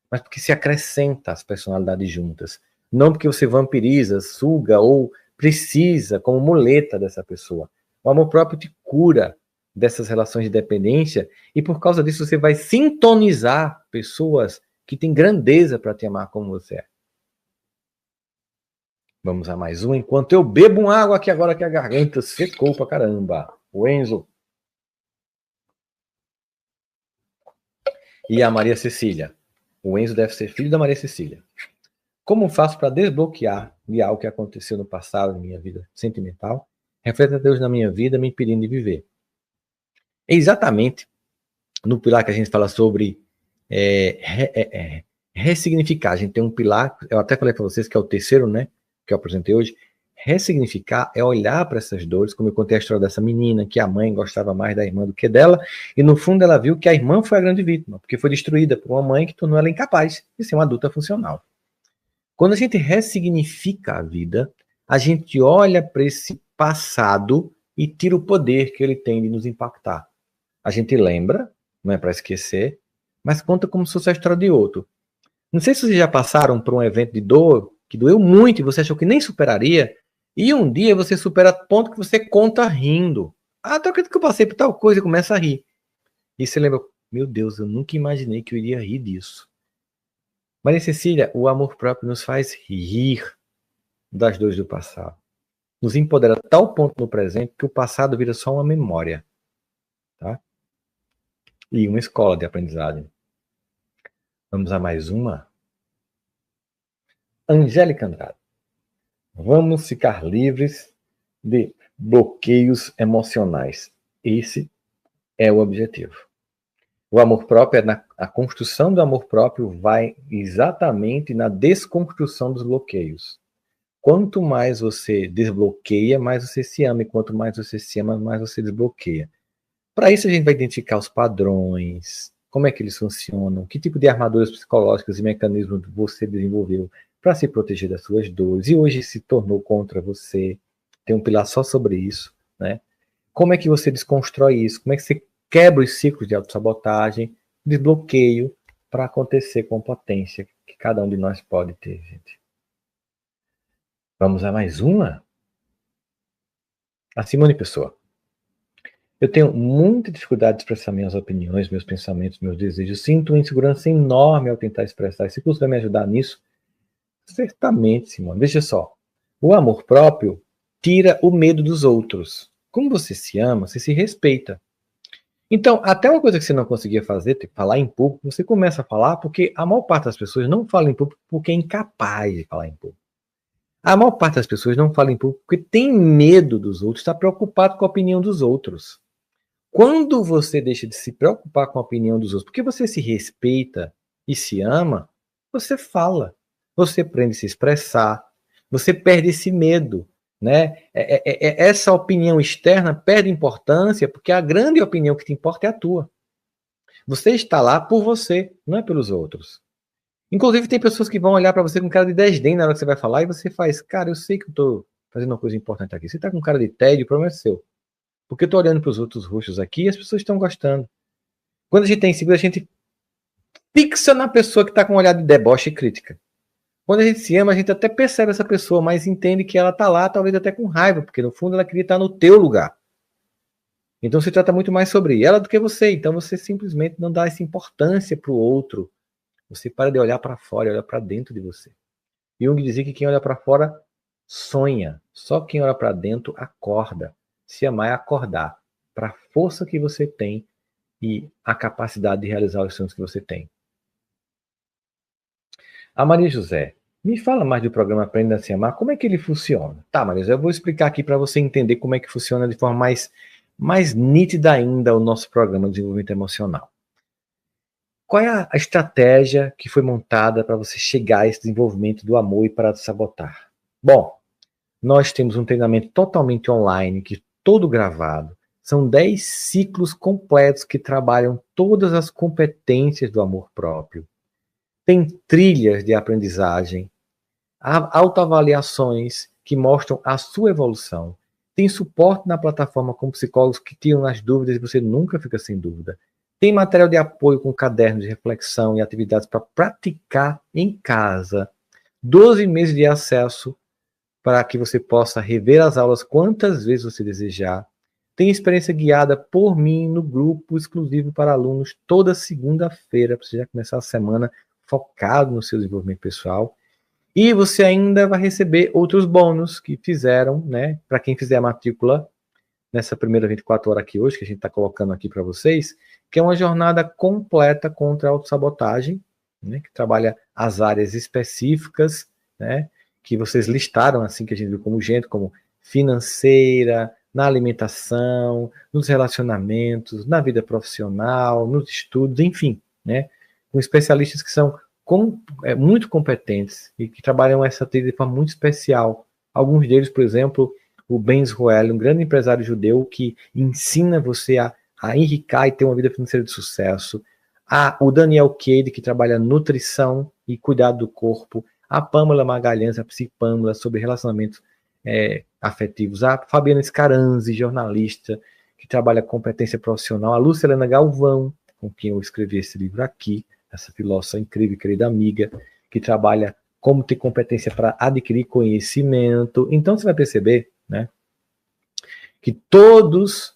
mas porque se acrescenta as personalidades juntas. Não porque você vampiriza, suga ou precisa como muleta dessa pessoa. O amor próprio te cura dessas relações de dependência e por causa disso você vai sintonizar pessoas que têm grandeza para te amar como você é. Vamos a mais um, enquanto eu bebo uma água aqui agora que a garganta secou pra caramba. O Enzo. E a Maria Cecília. O Enzo deve ser filho da Maria Cecília. Como faço para desbloquear de algo que aconteceu no passado, na minha vida sentimental? Reflete a Deus na minha vida, me impedindo de viver. É exatamente no pilar que a gente fala sobre ressignificar. A gente tem um pilar, eu até falei para vocês que é o terceiro, né? Que eu apresentei hoje. Ressignificar é olhar para essas dores, como eu contei a história dessa menina, que a mãe gostava mais da irmã do que dela, e no fundo ela viu que a irmã foi a grande vítima, porque foi destruída por uma mãe que tornou ela incapaz de ser uma adulta funcional. Quando a gente ressignifica a vida, a gente olha para esse passado e tira o poder que ele tem de nos impactar. A gente lembra, não é para esquecer, mas conta como se fosse a história de outro. Não sei se vocês já passaram por um evento de dor que doeu muito e você achou que nem superaria, e um dia você supera a ponto que você conta rindo. Ah, tu acredita que eu passei por tal coisa e começa a rir. E você lembra, meu Deus, eu nunca imaginei que eu iria rir disso. Maria Cecília, o amor próprio nos faz rir das dores do passado. Nos empodera a tal ponto no presente que o passado vira só uma memória. Tá? E uma escola de aprendizagem. Vamos a mais uma? Angélica Andrade. Vamos ficar livres de bloqueios emocionais. Esse é o objetivo. O amor próprio, a construção do amor próprio vai exatamente na desconstrução dos bloqueios. Quanto mais você desbloqueia, mais você se ama. E quanto mais você se ama, mais você desbloqueia. Para isso, a gente vai identificar os padrões, como é que eles funcionam, que tipo de armaduras psicológicas e mecanismos você desenvolveu para se proteger das suas dores. E hoje se tornou contra você. Tem um pilar só sobre isso, né? Como é que você desconstrói isso? Como é que você quebra os ciclos de autossabotagem, desbloqueio, para acontecer com potência que cada um de nós pode ter, gente. Vamos a mais uma? A Simone Pessoa. Eu tenho muita dificuldade de expressar minhas opiniões, meus pensamentos, meus desejos. Sinto uma insegurança enorme ao tentar expressar. Esse curso vai me ajudar nisso? Certamente, Simone. Veja só. O amor próprio tira o medo dos outros. Como você se ama, você se respeita. Então, até uma coisa que você não conseguia fazer, tipo, falar em público, você começa a falar porque a maior parte das pessoas não fala em público porque é incapaz de falar em público. A maior parte das pessoas não fala em público porque tem medo dos outros, está preocupado com a opinião dos outros. Quando você deixa de se preocupar com a opinião dos outros, porque você se respeita e se ama, você fala, você aprende a se expressar, você perde esse medo, né? Essa opinião externa perde importância porque a grande opinião que te importa é a tua. Você está lá por você, não é pelos outros. Inclusive tem pessoas que vão olhar para você com cara de desdém na hora que você vai falar e você faz, cara, eu sei que eu estou fazendo uma coisa importante aqui. Você está com cara de tédio, o problema é seu. Porque eu tô olhando para os outros rostos aqui e as pessoas estão gostando. Quando a gente tem inseguro, a gente fixa na pessoa que está com um olhar de deboche e crítica. Quando a gente se ama, a gente até percebe essa pessoa, mas entende que ela está lá, talvez até com raiva, porque no fundo ela queria estar no teu lugar. Então se trata muito mais sobre ela do que você. Então você simplesmente não dá essa importância para o outro. Você para de olhar para fora e olha para dentro de você. Jung dizia que quem olha para fora sonha. Só quem olha para dentro acorda. Se amar é acordar para a força que você tem e a capacidade de realizar os sonhos que você tem. A Maria José, me fala mais do programa Aprenda a Se Amar, como é que ele funciona? Tá, Maria José, eu vou explicar aqui para você entender como é que funciona de forma mais nítida ainda o nosso programa de desenvolvimento emocional. Qual é a estratégia que foi montada para você chegar a esse desenvolvimento do amor e parar de sabotar? Bom, nós temos um treinamento totalmente online, que todo gravado. São 10 ciclos completos que trabalham todas as competências do amor próprio. Tem trilhas de aprendizagem, autoavaliações que mostram a sua evolução. Tem suporte na plataforma com psicólogos que tiram as dúvidas e você nunca fica sem dúvida. Tem material de apoio com cadernos de reflexão e atividades para praticar em casa. 12 meses de acesso para que você possa rever as aulas quantas vezes você desejar. Tem experiência guiada por mim no grupo exclusivo para alunos toda segunda-feira, para você já começar a semana focado no seu desenvolvimento pessoal. E você ainda vai receber outros bônus que fizeram, né? Para quem fizer a matrícula nessa primeira 24 horas aqui hoje, que a gente está colocando aqui para vocês, que é uma jornada completa contra a autossabotagem, né? Que trabalha as áreas específicas, né? Que vocês listaram, assim que a gente viu como gente, como financeira, na alimentação, nos relacionamentos, na vida profissional, nos estudos, enfim, né? Com especialistas que são muito competentes e que trabalham essa trilha de forma muito especial. Alguns deles, por exemplo, o Ben Israel, um grande empresário judeu que ensina você a enricar e ter uma vida financeira de sucesso. O Daniel Cade, que trabalha nutrição e cuidado do corpo. A Pamela Magalhães, a Psipâmela, sobre relacionamentos afetivos. A Fabiana Scaranzi, jornalista, que trabalha competência profissional. A Lúcia Helena Galvão, com quem eu escrevi esse livro aqui, essa filósofa incrível, querida amiga, que trabalha como ter competência para adquirir conhecimento. Então você vai perceber, né, que todas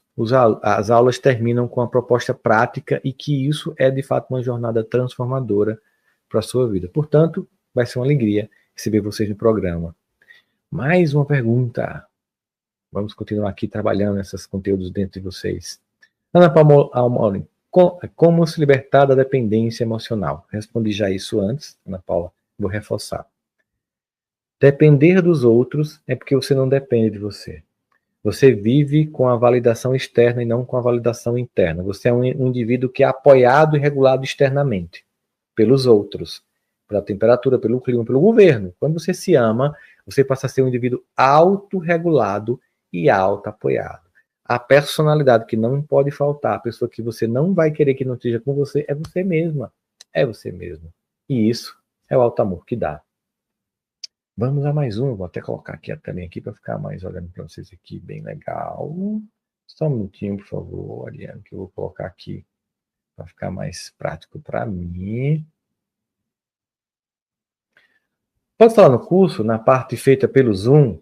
as aulas terminam com a proposta prática e que isso é de fato uma jornada transformadora para a sua vida. Portanto, vai ser uma alegria receber vocês no programa. Mais uma pergunta. Vamos continuar aqui trabalhando nesses conteúdos dentro de vocês. Ana Paula Almorim, como se libertar da dependência emocional? Respondi já isso antes, Ana Paula, vou reforçar. Depender dos outros é porque você não depende de você. Você vive com a validação externa e não com a validação interna. Você é um indivíduo que é apoiado e regulado externamente pelos outros, pela temperatura, pelo clima, pelo governo. Quando você se ama, você passa a ser um indivíduo autorregulado e auto-apoiado. A personalidade que não pode faltar, a pessoa que você não vai querer que não esteja com você, é você mesma. É você mesmo. E isso é o alto amor que dá. Vamos a mais um. Vou até colocar aqui também aqui para ficar mais olhando para vocês aqui, bem legal. Só um minutinho, por favor, Ariane, que eu vou colocar aqui para ficar mais prático para mim. Pode falar no curso, na parte feita pelo Zoom.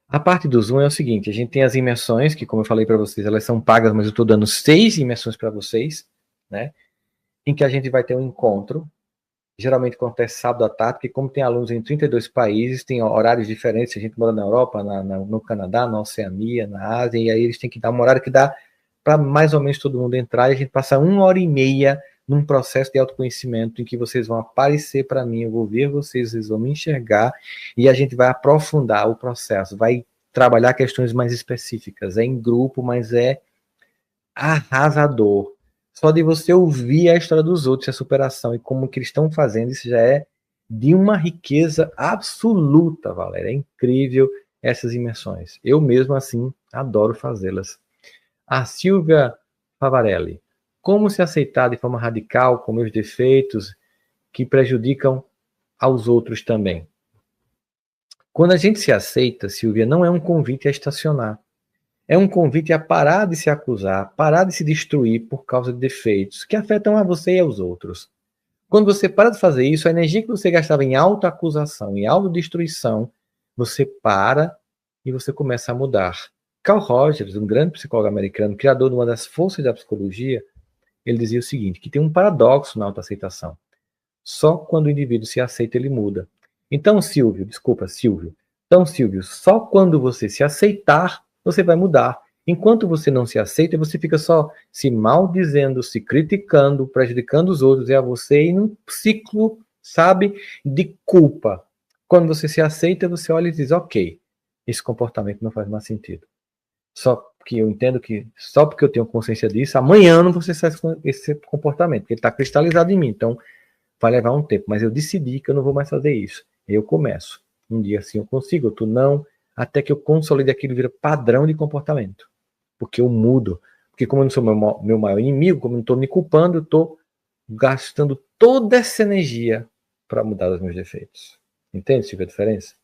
A parte do Zoom é o seguinte, a gente tem as imersões, que como eu falei para vocês, elas são pagas, mas eu estou dando 6 imersões para vocês, né? Em que a gente vai ter um encontro, geralmente acontece sábado à tarde, porque como tem alunos em 32 países, tem horários diferentes, a gente mora na Europa, no Canadá, na Oceania, na Ásia, e aí eles têm que dar um horário que dá para mais ou menos todo mundo entrar, e a gente passa 1h30 num processo de autoconhecimento em que vocês vão aparecer para mim, eu vou ver vocês, vocês vão me enxergar, e a gente vai aprofundar o processo, vai trabalhar questões mais específicas, é em grupo, mas é arrasador. Só de você ouvir a história dos outros, a superação e como que eles estão fazendo, isso já é de uma riqueza absoluta, Valéria. É incrível essas imersões. Eu mesmo, assim, adoro fazê-las. A Silvia Favarelli. Como se aceitar de forma radical com meus defeitos que prejudicam aos outros também? Quando a gente se aceita, Silvia, não é um convite a estacionar. É um convite a parar de se acusar, parar de se destruir por causa de defeitos que afetam a você e aos outros. Quando você para de fazer isso, a energia que você gastava em autoacusação, em autodestruição, você para e você começa a mudar. Carl Rogers, um grande psicólogo americano, criador de uma das forças da psicologia, ele dizia o seguinte, que tem um paradoxo na autoaceitação. Só quando o indivíduo se aceita, ele muda. Então, Silvio, só quando você se aceitar, você vai mudar. Enquanto você não se aceita, você fica só se maldizendo, se criticando, prejudicando os outros e a você, e num ciclo, sabe, de culpa. Quando você se aceita, você olha e diz, ok, esse comportamento não faz mais sentido. Só que eu entendo que, só porque eu tenho consciência disso, amanhã eu não vou cessar esse comportamento, porque ele está cristalizado em mim. Então, vai levar um tempo, mas eu decidi que eu não vou mais fazer isso. Eu começo. Um dia assim eu consigo, outro não, até que eu consolide aquilo e vira padrão de comportamento. Porque eu mudo. Porque como eu não sou meu maior inimigo, como eu não estou me culpando, eu estou gastando toda essa energia para mudar os meus defeitos. Entende, Silvia, a diferença?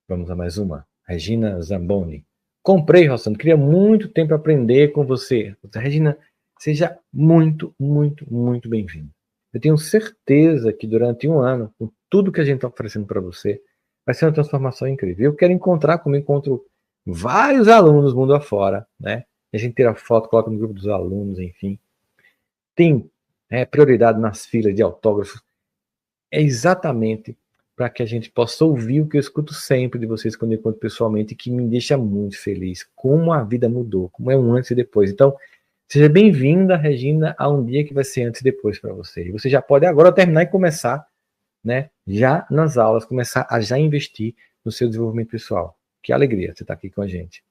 Vamos a mais uma. Regina Zamboni. Comprei, Rossano. Queria muito tempo aprender com você. Regina, seja muito, muito, muito bem-vindo. Eu tenho certeza que durante um ano, com tudo que a gente está oferecendo para você, vai ser uma transformação incrível. Eu quero encontrar, como eu encontro vários alunos mundo afora, né? A gente tira foto, coloca no grupo dos alunos, enfim. Tem prioridade nas filas de autógrafos. É exatamente para que a gente possa ouvir o que eu escuto sempre de vocês quando eu encontro pessoalmente, que me deixa muito feliz, como a vida mudou, como é um antes e depois. Então, seja bem-vinda, Regina, a um dia que vai ser antes e depois para você. E você já pode agora terminar e começar, né, já nas aulas, começar a já investir no seu desenvolvimento pessoal. Que alegria você estar aqui com a gente.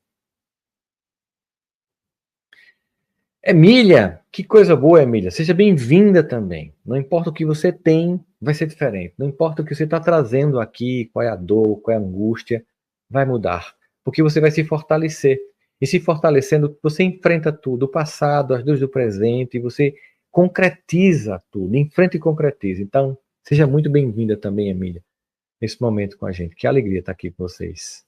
Emília, que coisa boa, Emília. Seja bem-vinda também. Não importa o que você tem, vai ser diferente. Não importa o que você está trazendo aqui, qual é a dor, qual é a angústia, vai mudar. Porque você vai se fortalecer. E se fortalecendo, você enfrenta tudo, o passado, as dores do presente, e você concretiza tudo, enfrenta e concretiza. Então, seja muito bem-vinda também, Emília, nesse momento com a gente. Que alegria estar aqui com vocês.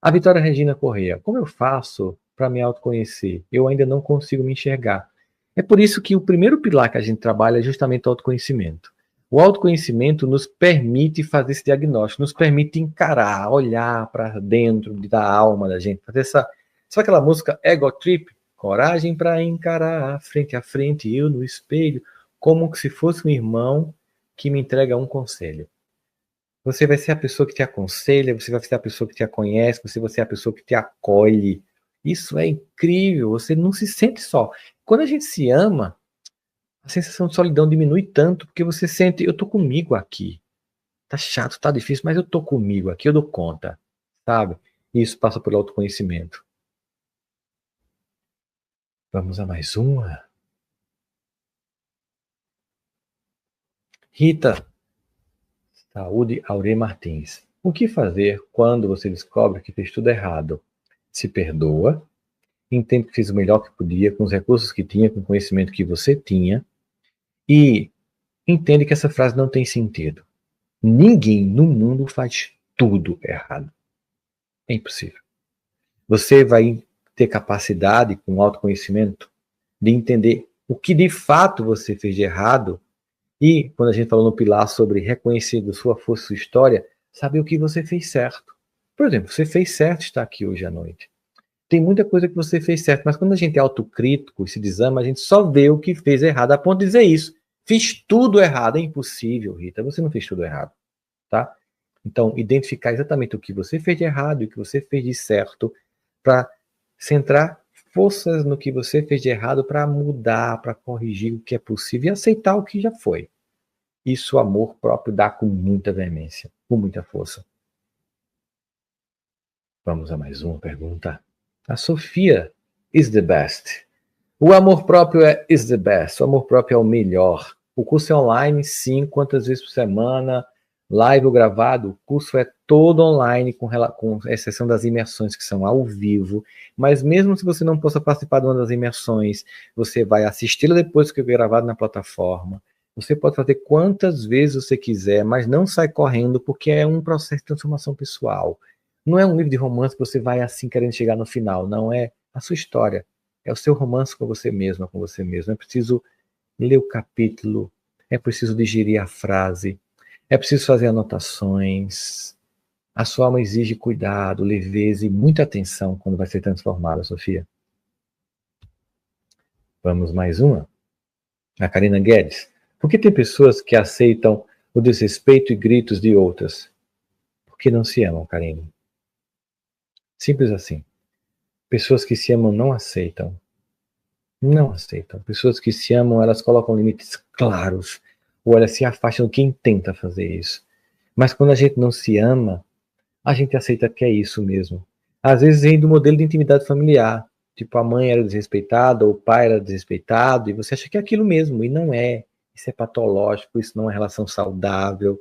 A Vitória Regina Correia, como eu faço para me autoconhecer? Eu ainda não consigo me enxergar. É por isso que o primeiro pilar que a gente trabalha é justamente o autoconhecimento. O autoconhecimento nos permite fazer esse diagnóstico, nos permite encarar, olhar para dentro da alma da gente, fazer essa. Sabe aquela música Ego Trip? Coragem para encarar, frente a frente, eu no espelho, como se fosse um irmão que me entrega um conselho. Você vai ser a pessoa que te aconselha, você vai ser a pessoa que te conhece, você vai ser a pessoa que te acolhe. Isso é incrível, você não se sente só. Quando a gente se ama, a sensação de solidão diminui tanto, porque você sente, eu tô comigo aqui. Tá chato, tá difícil, mas eu tô comigo aqui, eu dou conta, sabe? E isso passa pelo autoconhecimento. Vamos a mais uma. Rita, Saúde Aure Martins. O que fazer quando você descobre que fez tudo errado? Se perdoa, entende que fez o melhor que podia, com os recursos que tinha, com o conhecimento que você tinha, e entende que essa frase não tem sentido. Ninguém no mundo faz tudo errado. É impossível. Você vai ter capacidade, com autoconhecimento, de entender o que de fato você fez de errado, e, quando a gente falou no pilar sobre reconhecer da sua força, sua história, saber o que você fez certo. Por exemplo, você fez certo estar aqui hoje à noite. Tem muita coisa que você fez certo, mas quando a gente é autocrítico e se desama, a gente só vê o que fez errado, a ponto de dizer isso. Fiz tudo errado. É impossível, Rita. Você não fez tudo errado, tá? Então, identificar exatamente o que você fez de errado e o que você fez de certo, para centrar forças no que você fez de errado, para mudar, para corrigir o que é possível e aceitar o que já foi. Isso o amor próprio dá com muita veemência, com muita força. Vamos a mais uma pergunta. A Sofia is the best. O amor próprio is the best. O amor próprio é o melhor. O curso é online, sim, quantas vezes por semana, live ou gravado. O curso é todo online, com exceção das imersões que são ao vivo. Mas mesmo se você não possa participar de uma das imersões, você vai assisti-la depois que é gravado na plataforma. Você pode fazer quantas vezes você quiser, mas não sai correndo, porque é um processo de transformação pessoal. Não é um livro de romance que você vai assim querendo chegar no final, não é a sua história. É o seu romance com você mesma, com você mesmo. É preciso ler o capítulo, é preciso digerir a frase, é preciso fazer anotações. A sua alma exige cuidado, leveza e muita atenção quando vai ser transformada, Sofia. Vamos mais uma? A Karina Guedes. Por que tem pessoas que aceitam o desrespeito e gritos de outras? Porque não se amam, Karina. Simples assim. Pessoas que se amam não aceitam. Não aceitam. Pessoas que se amam, elas colocam limites claros. Ou elas se afastam de quem tenta fazer isso. Mas quando a gente não se ama, a gente aceita que é isso mesmo. Às vezes vem do modelo de intimidade familiar. Tipo, a mãe era desrespeitada, ou o pai era desrespeitado, e você acha que é aquilo mesmo, e não é. Isso é patológico, isso não é relação saudável.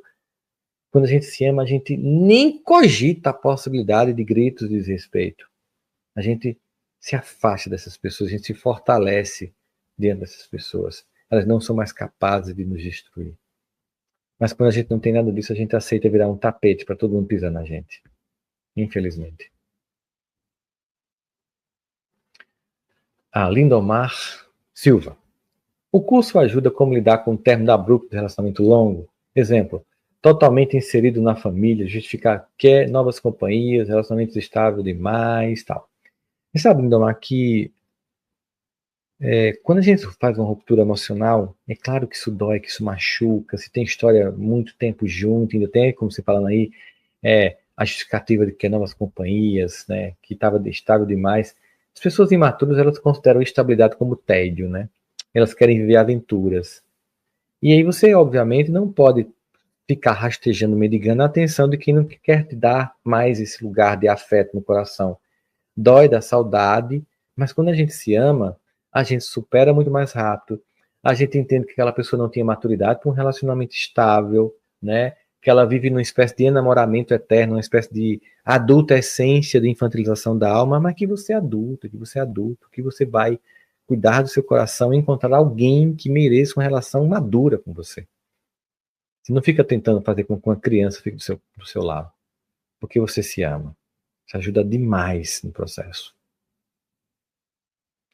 Quando a gente se ama, a gente nem cogita a possibilidade de gritos de desrespeito. A gente se afasta dessas pessoas, a gente se fortalece diante dessas pessoas. Elas não são mais capazes de nos destruir. Mas quando a gente não tem nada disso, a gente aceita virar um tapete para todo mundo pisar na gente. Infelizmente. A Lindomar Silva. O curso ajuda como lidar com o término abrupto de relacionamento longo. Exemplo, totalmente inserido na família, justificar quer novas companhias, relacionamentos estáveis demais, tal. E sabe, Lindomar, que quando a gente faz uma ruptura emocional, é claro que isso dói, que isso machuca, se tem história muito tempo junto, ainda tem, como você falando aí, a justificativa de que é novas companhias, né, que estava estável demais. As pessoas imaturas, elas consideram estabilidade como tédio, né? Elas querem viver aventuras. E aí você, obviamente, não pode ficar rastejando, mendigando a atenção de quem não quer te dar mais esse lugar de afeto no coração. Dói da saudade, mas quando a gente se ama, a gente supera muito mais rápido. A gente entende que aquela pessoa não tinha maturidade para um relacionamento estável, né? Que ela vive numa espécie de enamoramento eterno, uma espécie de adulta essência de infantilização da alma, mas que você é adulto, que você vai cuidar do seu coração e encontrar alguém que mereça uma relação madura com você. Você não fica tentando fazer com que uma criança fique do seu lado, porque você se ama. Isso ajuda demais no processo.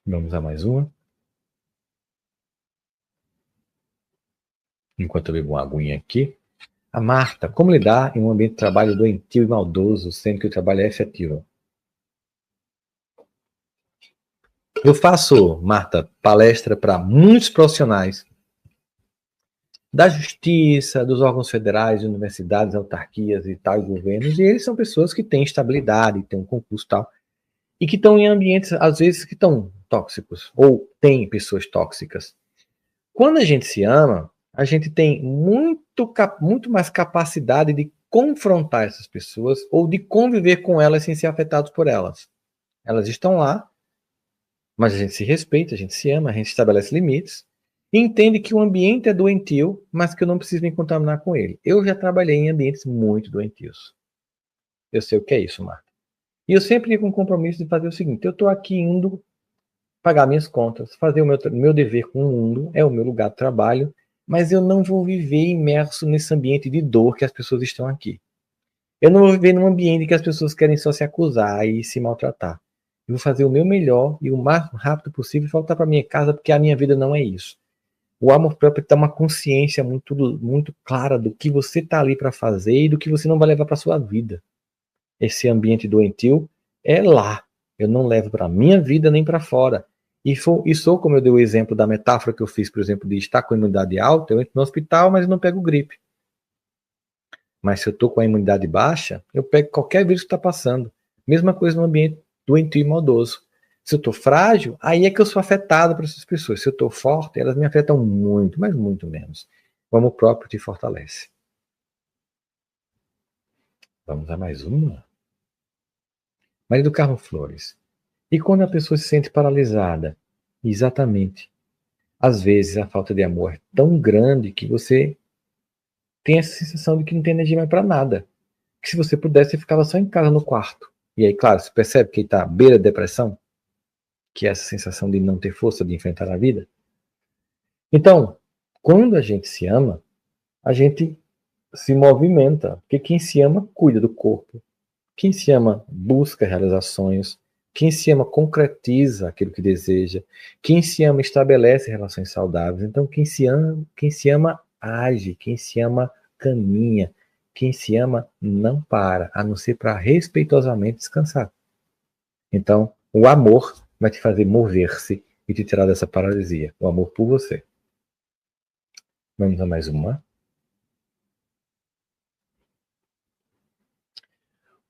Vamos a mais uma. Enquanto eu bebo uma aguinha aqui. A Marta, como lidar em um ambiente de trabalho doentio e maldoso, sendo que o trabalho é efetivo? Eu faço, Marta, palestra para muitos profissionais da justiça, dos órgãos federais, universidades, autarquias e tais governos, e eles são pessoas que têm estabilidade, têm um concurso e tal, e que estão em ambientes, às vezes, que estão tóxicos, ou têm pessoas tóxicas. Quando a gente se ama, a gente tem muito mais capacidade de confrontar essas pessoas ou de conviver com elas sem ser afetados por elas. Elas estão lá, mas a gente se respeita, a gente se ama, a gente estabelece limites e entende que o ambiente é doentio, mas que eu não preciso me contaminar com ele. Eu já trabalhei em ambientes muito doentios. Eu sei o que é isso, Marta. E eu sempre ia com o compromisso de fazer o seguinte: eu estou aqui indo pagar minhas contas, fazer o meu dever com o mundo, é o meu lugar de trabalho, mas eu não vou viver imerso nesse ambiente de dor que as pessoas estão aqui. Eu não vou viver num ambiente que as pessoas querem só se acusar e se maltratar. Eu vou fazer o meu melhor e o mais rápido possível voltar para minha casa, porque a minha vida não é isso. O amor próprio dá uma consciência muito clara do que você está ali para fazer e do que você não vai levar para sua vida. Esse ambiente doentio é lá. Eu não levo para minha vida nem para fora. E sou, como eu dei o exemplo da metáfora que eu fiz, por exemplo, de estar com a imunidade alta, eu entro no hospital, mas eu não pego gripe. Mas se eu estou com a imunidade baixa, eu pego qualquer vírus que está passando. Mesma coisa no ambiente doentio e maldoso. Se eu estou frágil, aí é que eu sou afetado por essas pessoas. Se eu estou forte, elas me afetam muito, mas muito menos. O amor próprio te fortalece. Vamos a mais uma? Maria do Carmo Flores. E quando a pessoa se sente paralisada? Exatamente. Às vezes a falta de amor é tão grande que você tem essa sensação de que não tem energia mais para nada. Que se você pudesse, você ficava só em casa no quarto. E aí, claro, você percebe que está à beira da depressão, que é essa sensação de não ter força de enfrentar a vida. Então, quando a gente se ama, a gente se movimenta. Porque quem se ama cuida do corpo. Quem se ama busca realizações. Quem se ama concretiza aquilo que deseja. Quem se ama estabelece relações saudáveis. Então, quem se ama age. Quem se ama caminha. Quem se ama não para, a não ser para respeitosamente descansar. Então, o amor vai te fazer mover-se e te tirar dessa paralisia. O amor por você. Vamos a mais uma.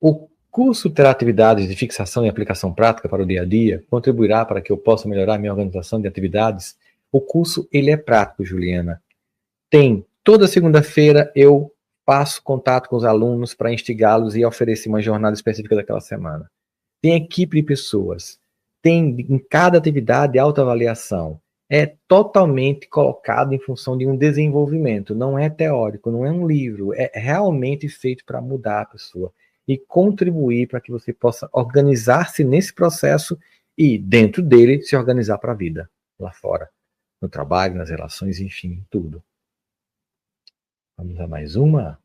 O curso terá atividades de fixação e aplicação prática para o dia a dia? Contribuirá para que eu possa melhorar minha organização de atividades? O curso, ele é prático, Juliana. Toda segunda-feira eu passo contato com os alunos para instigá-los e oferecer uma jornada específica daquela semana. Tem equipe de pessoas. Tem em cada atividade autoavaliação. É totalmente colocado em função de um desenvolvimento. Não é teórico, não é um livro. É realmente feito para mudar a pessoa e contribuir para que você possa organizar-se nesse processo e, dentro dele, se organizar para a vida, lá fora, no trabalho, nas relações, enfim, tudo. Vamos a mais uma.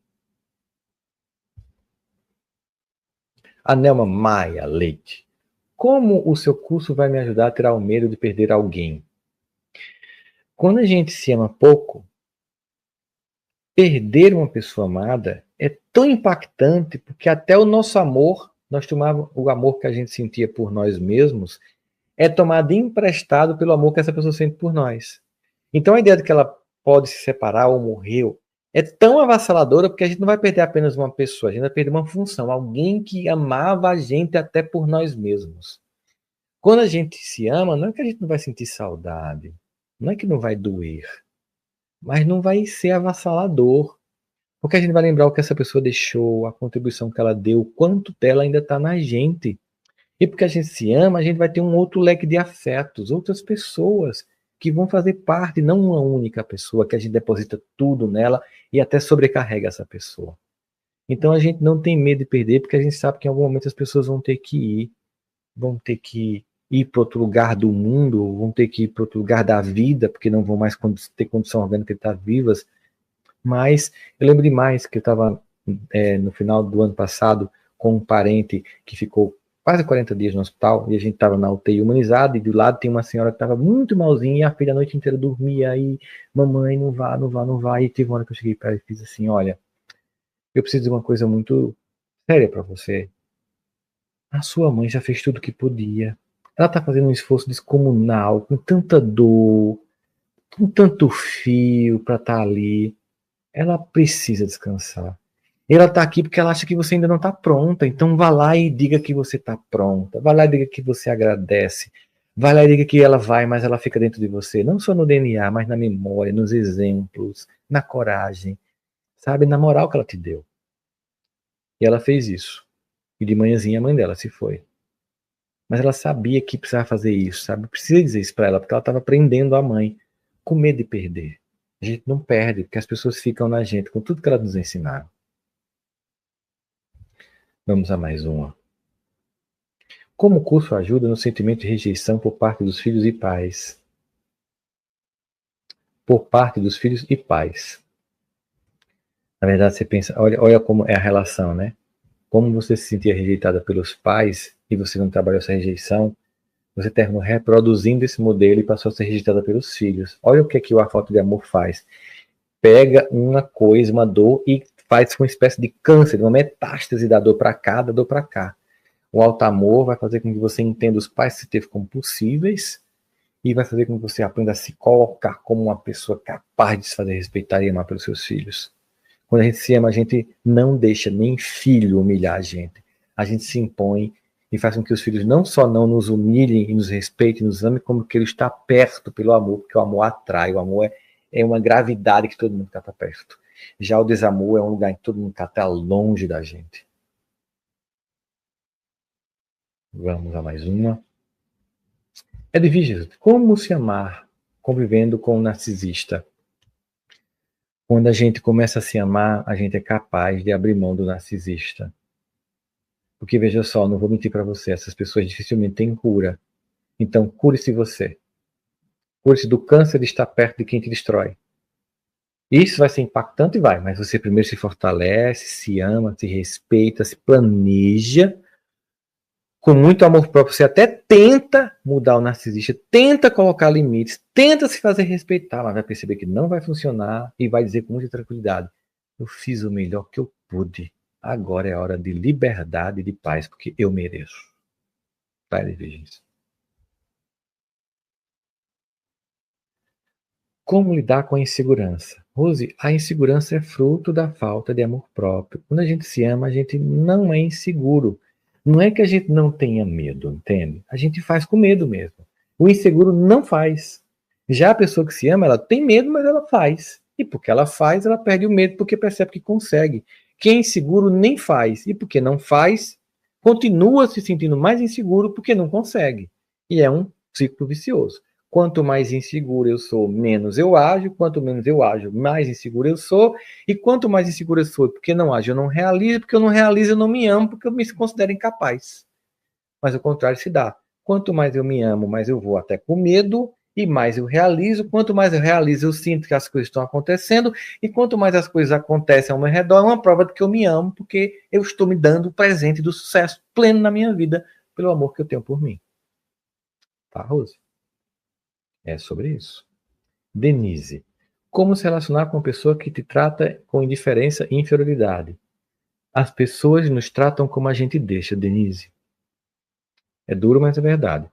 A Nelma Maia Leite. Como o seu curso vai me ajudar a tirar o medo de perder alguém? Quando a gente se ama pouco, perder uma pessoa amada é tão impactante, porque até o nosso amor, nós tomávamos o amor que a gente sentia por nós mesmos, é tomado emprestado pelo amor que essa pessoa sente por nós. Então a ideia de que ela pode se separar ou morreu é tão avassaladora, porque a gente não vai perder apenas uma pessoa, a gente vai perder uma função, alguém que amava a gente até por nós mesmos. Quando a gente se ama, não é que a gente não vai sentir saudade, não é que não vai doer, mas não vai ser avassalador, porque a gente vai lembrar o que essa pessoa deixou, a contribuição que ela deu, o quanto dela ainda está na gente. E porque a gente se ama, a gente vai ter um outro leque de afetos, outras pessoas que vão fazer parte, não uma única pessoa que a gente deposita tudo nela e até sobrecarrega essa pessoa. Então a gente não tem medo de perder, porque a gente sabe que em algum momento as pessoas vão ter que ir para outro lugar do mundo, vão ter que ir para outro lugar da vida, porque não vão mais ter condição orgânica de estar vivas. Mas eu lembro demais que eu estava no final do ano passado com um parente que ficou quase 40 dias no hospital, e a gente estava na UTI humanizada, e do lado tem uma senhora que estava muito malzinha, e a filha a noite inteira dormia, e mamãe, não vá, não vá, não vá, e teve uma hora que eu cheguei para ela e fiz assim, olha, eu preciso de uma coisa muito séria para você. A sua mãe já fez tudo o que podia. Ela está fazendo um esforço descomunal, com tanta dor, com tanto fio para estar ali. Ela precisa descansar. Ela está aqui porque ela acha que você ainda não está pronta. Então vá lá e diga que você está pronta. Vá lá e diga que você agradece. Vá lá e diga que ela vai, mas ela fica dentro de você. Não só no DNA, mas na memória, nos exemplos, na coragem. Sabe? Na moral que ela te deu. E ela fez isso. E de manhãzinha a mãe dela se foi. Mas ela sabia que precisava fazer isso, sabe? Precisa dizer isso para ela, porque ela estava prendendo a mãe, com medo de perder. A gente não perde, porque as pessoas ficam na gente, com tudo que elas nos ensinaram. Vamos a mais uma. Como o curso ajuda no sentimento de rejeição por parte dos filhos e pais? Por parte dos filhos e pais. Na verdade, você pensa, olha como é a relação, né? Como você se sentia rejeitada pelos pais e você não trabalhou essa rejeição, você terminou reproduzindo esse modelo e passou a ser rejeitada pelos filhos. Olha o que a falta de amor faz. Pega uma coisa, uma dor, e faz uma espécie de câncer, uma metástase da dor para cá, da dor para cá. O alto amor vai fazer com que você entenda os pais que você teve como possíveis e vai fazer com que você aprenda a se colocar como uma pessoa capaz de se fazer respeitar e amar pelos seus filhos. Quando a gente se ama, a gente não deixa nem filho humilhar a gente. A gente se impõe e faz com que os filhos não só não nos humilhem e nos respeitem, nos amem, como que ele está perto pelo amor, porque o amor atrai, o amor é uma gravidade que todo mundo quer estar perto. Já o desamor é um lugar em que todo mundo quer estar longe da gente. Vamos a mais uma. É difícil. Como se amar convivendo com um narcisista? Quando a gente começa a se amar, a gente é capaz de abrir mão do narcisista. Porque veja só, não vou mentir para você, essas pessoas dificilmente têm cura. Então, cure-se você. Cure-se do câncer de estar perto de quem te destrói. Isso vai ser impactante, vai, mas você primeiro se fortalece, se ama, se respeita, se planeja. Com muito amor próprio, você até tenta mudar o narcisista, tenta colocar limites, tenta se fazer respeitar, mas vai perceber que não vai funcionar e vai dizer com muita tranquilidade: eu fiz o melhor que eu pude. Agora é a hora de liberdade e de paz, porque eu mereço. Tá, Virgens? Como lidar com a insegurança? Rose, a insegurança é fruto da falta de amor próprio. Quando a gente se ama, a gente não é inseguro. Não é que a gente não tenha medo, entende? A gente faz com medo mesmo. O inseguro não faz. Já a pessoa que se ama, ela tem medo, mas ela faz. E porque ela faz, ela perde o medo porque percebe que consegue. Quem é inseguro nem faz. E porque não faz, continua se sentindo mais inseguro porque não consegue. E é um ciclo vicioso. Quanto mais inseguro eu sou, menos eu ajo. Quanto menos eu ajo, mais inseguro eu sou. E quanto mais inseguro eu sou, porque não ajo, eu não realizo. Porque eu não realizo, eu não me amo, porque eu me considero incapaz. Mas o contrário se dá. Quanto mais eu me amo, mais eu vou até com medo e mais eu realizo. Quanto mais eu realizo, eu sinto que as coisas estão acontecendo. E quanto mais as coisas acontecem ao meu redor, é uma prova de que eu me amo, porque eu estou me dando o presente do sucesso pleno na minha vida pelo amor que eu tenho por mim. Tá, Rose? É sobre isso. Denise, como se relacionar com uma pessoa que te trata com indiferença e inferioridade? As pessoas nos tratam como a gente deixa, Denise. É duro, mas é verdade.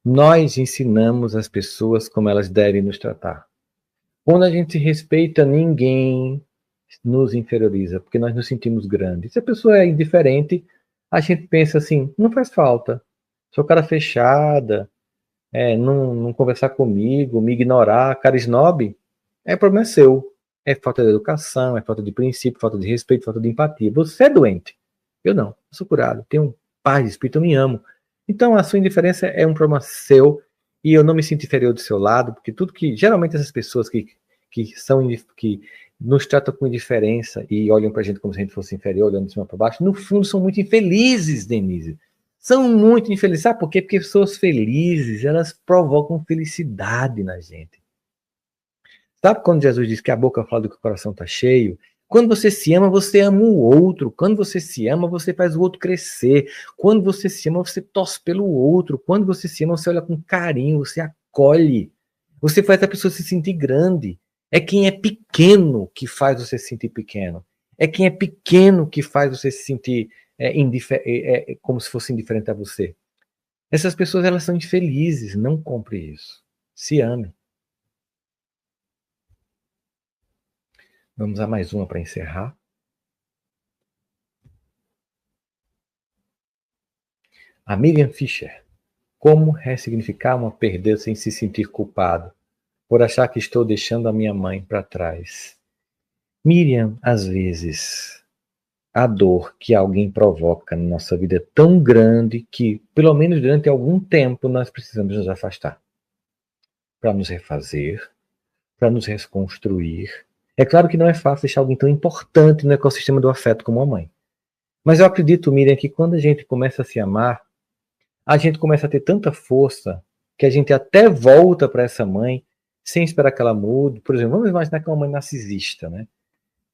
Nós ensinamos as pessoas como elas devem nos tratar. Quando a gente respeita, ninguém nos inferioriza, porque nós nos sentimos grandes. Se a pessoa é indiferente, a gente pensa assim, não faz falta. Sou cara fechada, não conversar comigo, me ignorar, cara snob, problema seu. É falta de educação, é falta de princípio, falta de respeito, falta de empatia. Você é doente. Eu não. Eu sou curado. Tenho paz de espírito, eu me amo. Então a sua indiferença é um problema seu e eu não me sinto inferior do seu lado, porque tudo que geralmente essas pessoas que nos tratam com indiferença e olham pra gente como se a gente fosse inferior, olhando de cima para baixo, no fundo são muito infelizes, Denise. São muito infelizes. Sabe por quê? Porque pessoas felizes, elas provocam felicidade na gente. Sabe quando Jesus diz que a boca fala do que o coração está cheio? Quando você ama o outro. Quando você se ama, você faz o outro crescer. Quando você se ama, você torce pelo outro. Quando você se ama, você olha com carinho, você acolhe. Você faz a pessoa se sentir grande. É quem é pequeno que faz você se sentir pequeno. É quem é pequeno que faz você se sentir como se fosse indiferente a você. Essas pessoas, elas são infelizes. Não compre isso. Se ame. Vamos a mais uma para encerrar. A Miriam Fischer. Como ressignificar uma perda sem se sentir culpado, por achar que estou deixando a minha mãe para trás? Miriam, às vezes, a dor que alguém provoca na nossa vida é tão grande que, pelo menos durante algum tempo, nós precisamos nos afastar. Para nos refazer, para nos reconstruir. É claro que não é fácil deixar alguém tão importante no ecossistema do afeto como a mãe. Mas eu acredito, Miriam, que quando a gente começa a se amar, a gente começa a ter tanta força que a gente até volta para essa mãe sem esperar que ela mude. Por exemplo, vamos imaginar que é uma mãe narcisista, né?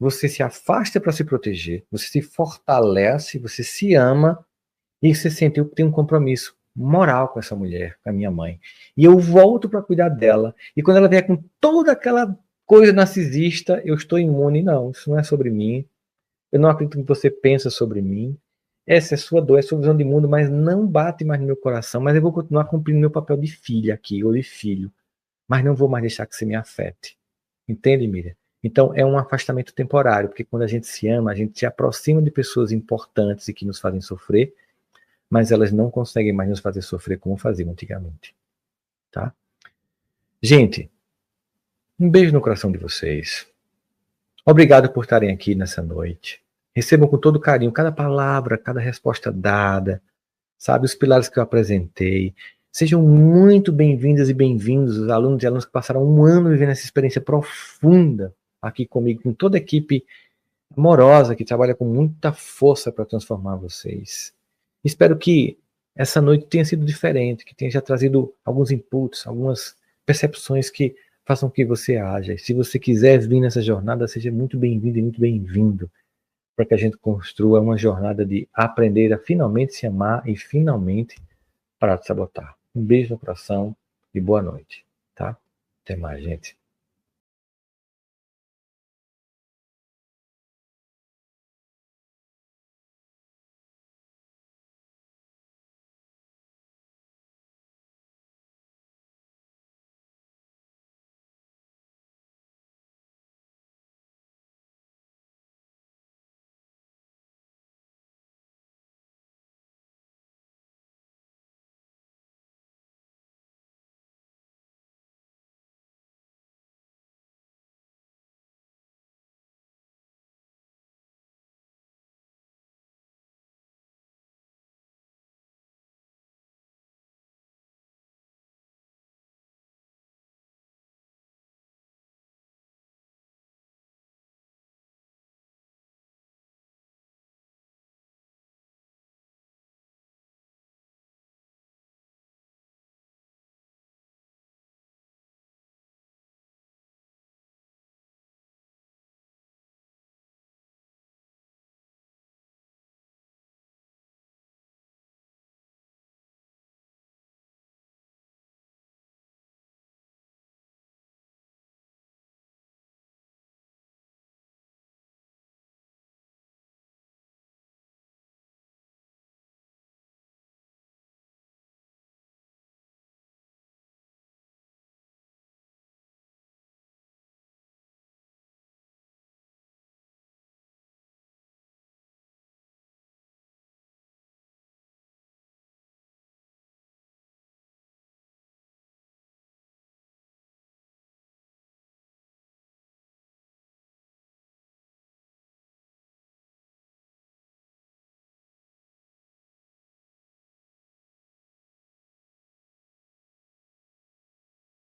Você se afasta para se proteger, você se fortalece, você se ama e você sente que tem um compromisso moral com essa mulher, com a minha mãe. E eu volto para cuidar dela. E quando ela vier com toda aquela coisa narcisista, eu estou imune. Não, isso não é sobre mim. Eu não acredito que você pensa sobre mim. Essa é a sua dor, é a sua visão de mundo, mas não bate mais no meu coração. Mas eu vou continuar cumprindo meu papel de filha aqui, ou de filho. Mas não vou mais deixar que você me afete. Entende, Miriam? Então é um afastamento temporário, porque quando a gente se ama, a gente se aproxima de pessoas importantes e que nos fazem sofrer, mas elas não conseguem mais nos fazer sofrer como faziam antigamente. Tá? Gente, um beijo no coração de vocês. Obrigado por estarem aqui nessa noite. Recebam com todo carinho cada palavra, cada resposta dada, sabe, os pilares que eu apresentei. Sejam muito bem-vindas e bem-vindos os alunos e alunas que passaram um ano vivendo essa experiência profunda aqui comigo, com toda a equipe amorosa que trabalha com muita força para transformar vocês. Espero que essa noite tenha sido diferente, que tenha já trazido alguns inputs, algumas percepções que façam que você haja. Se você quiser vir nessa jornada, seja muito bem-vindo e muito bem-vindo, para que a gente construa uma jornada de aprender a finalmente se amar e finalmente parar de sabotar. Um beijo no coração e boa noite, tá? Até mais, gente.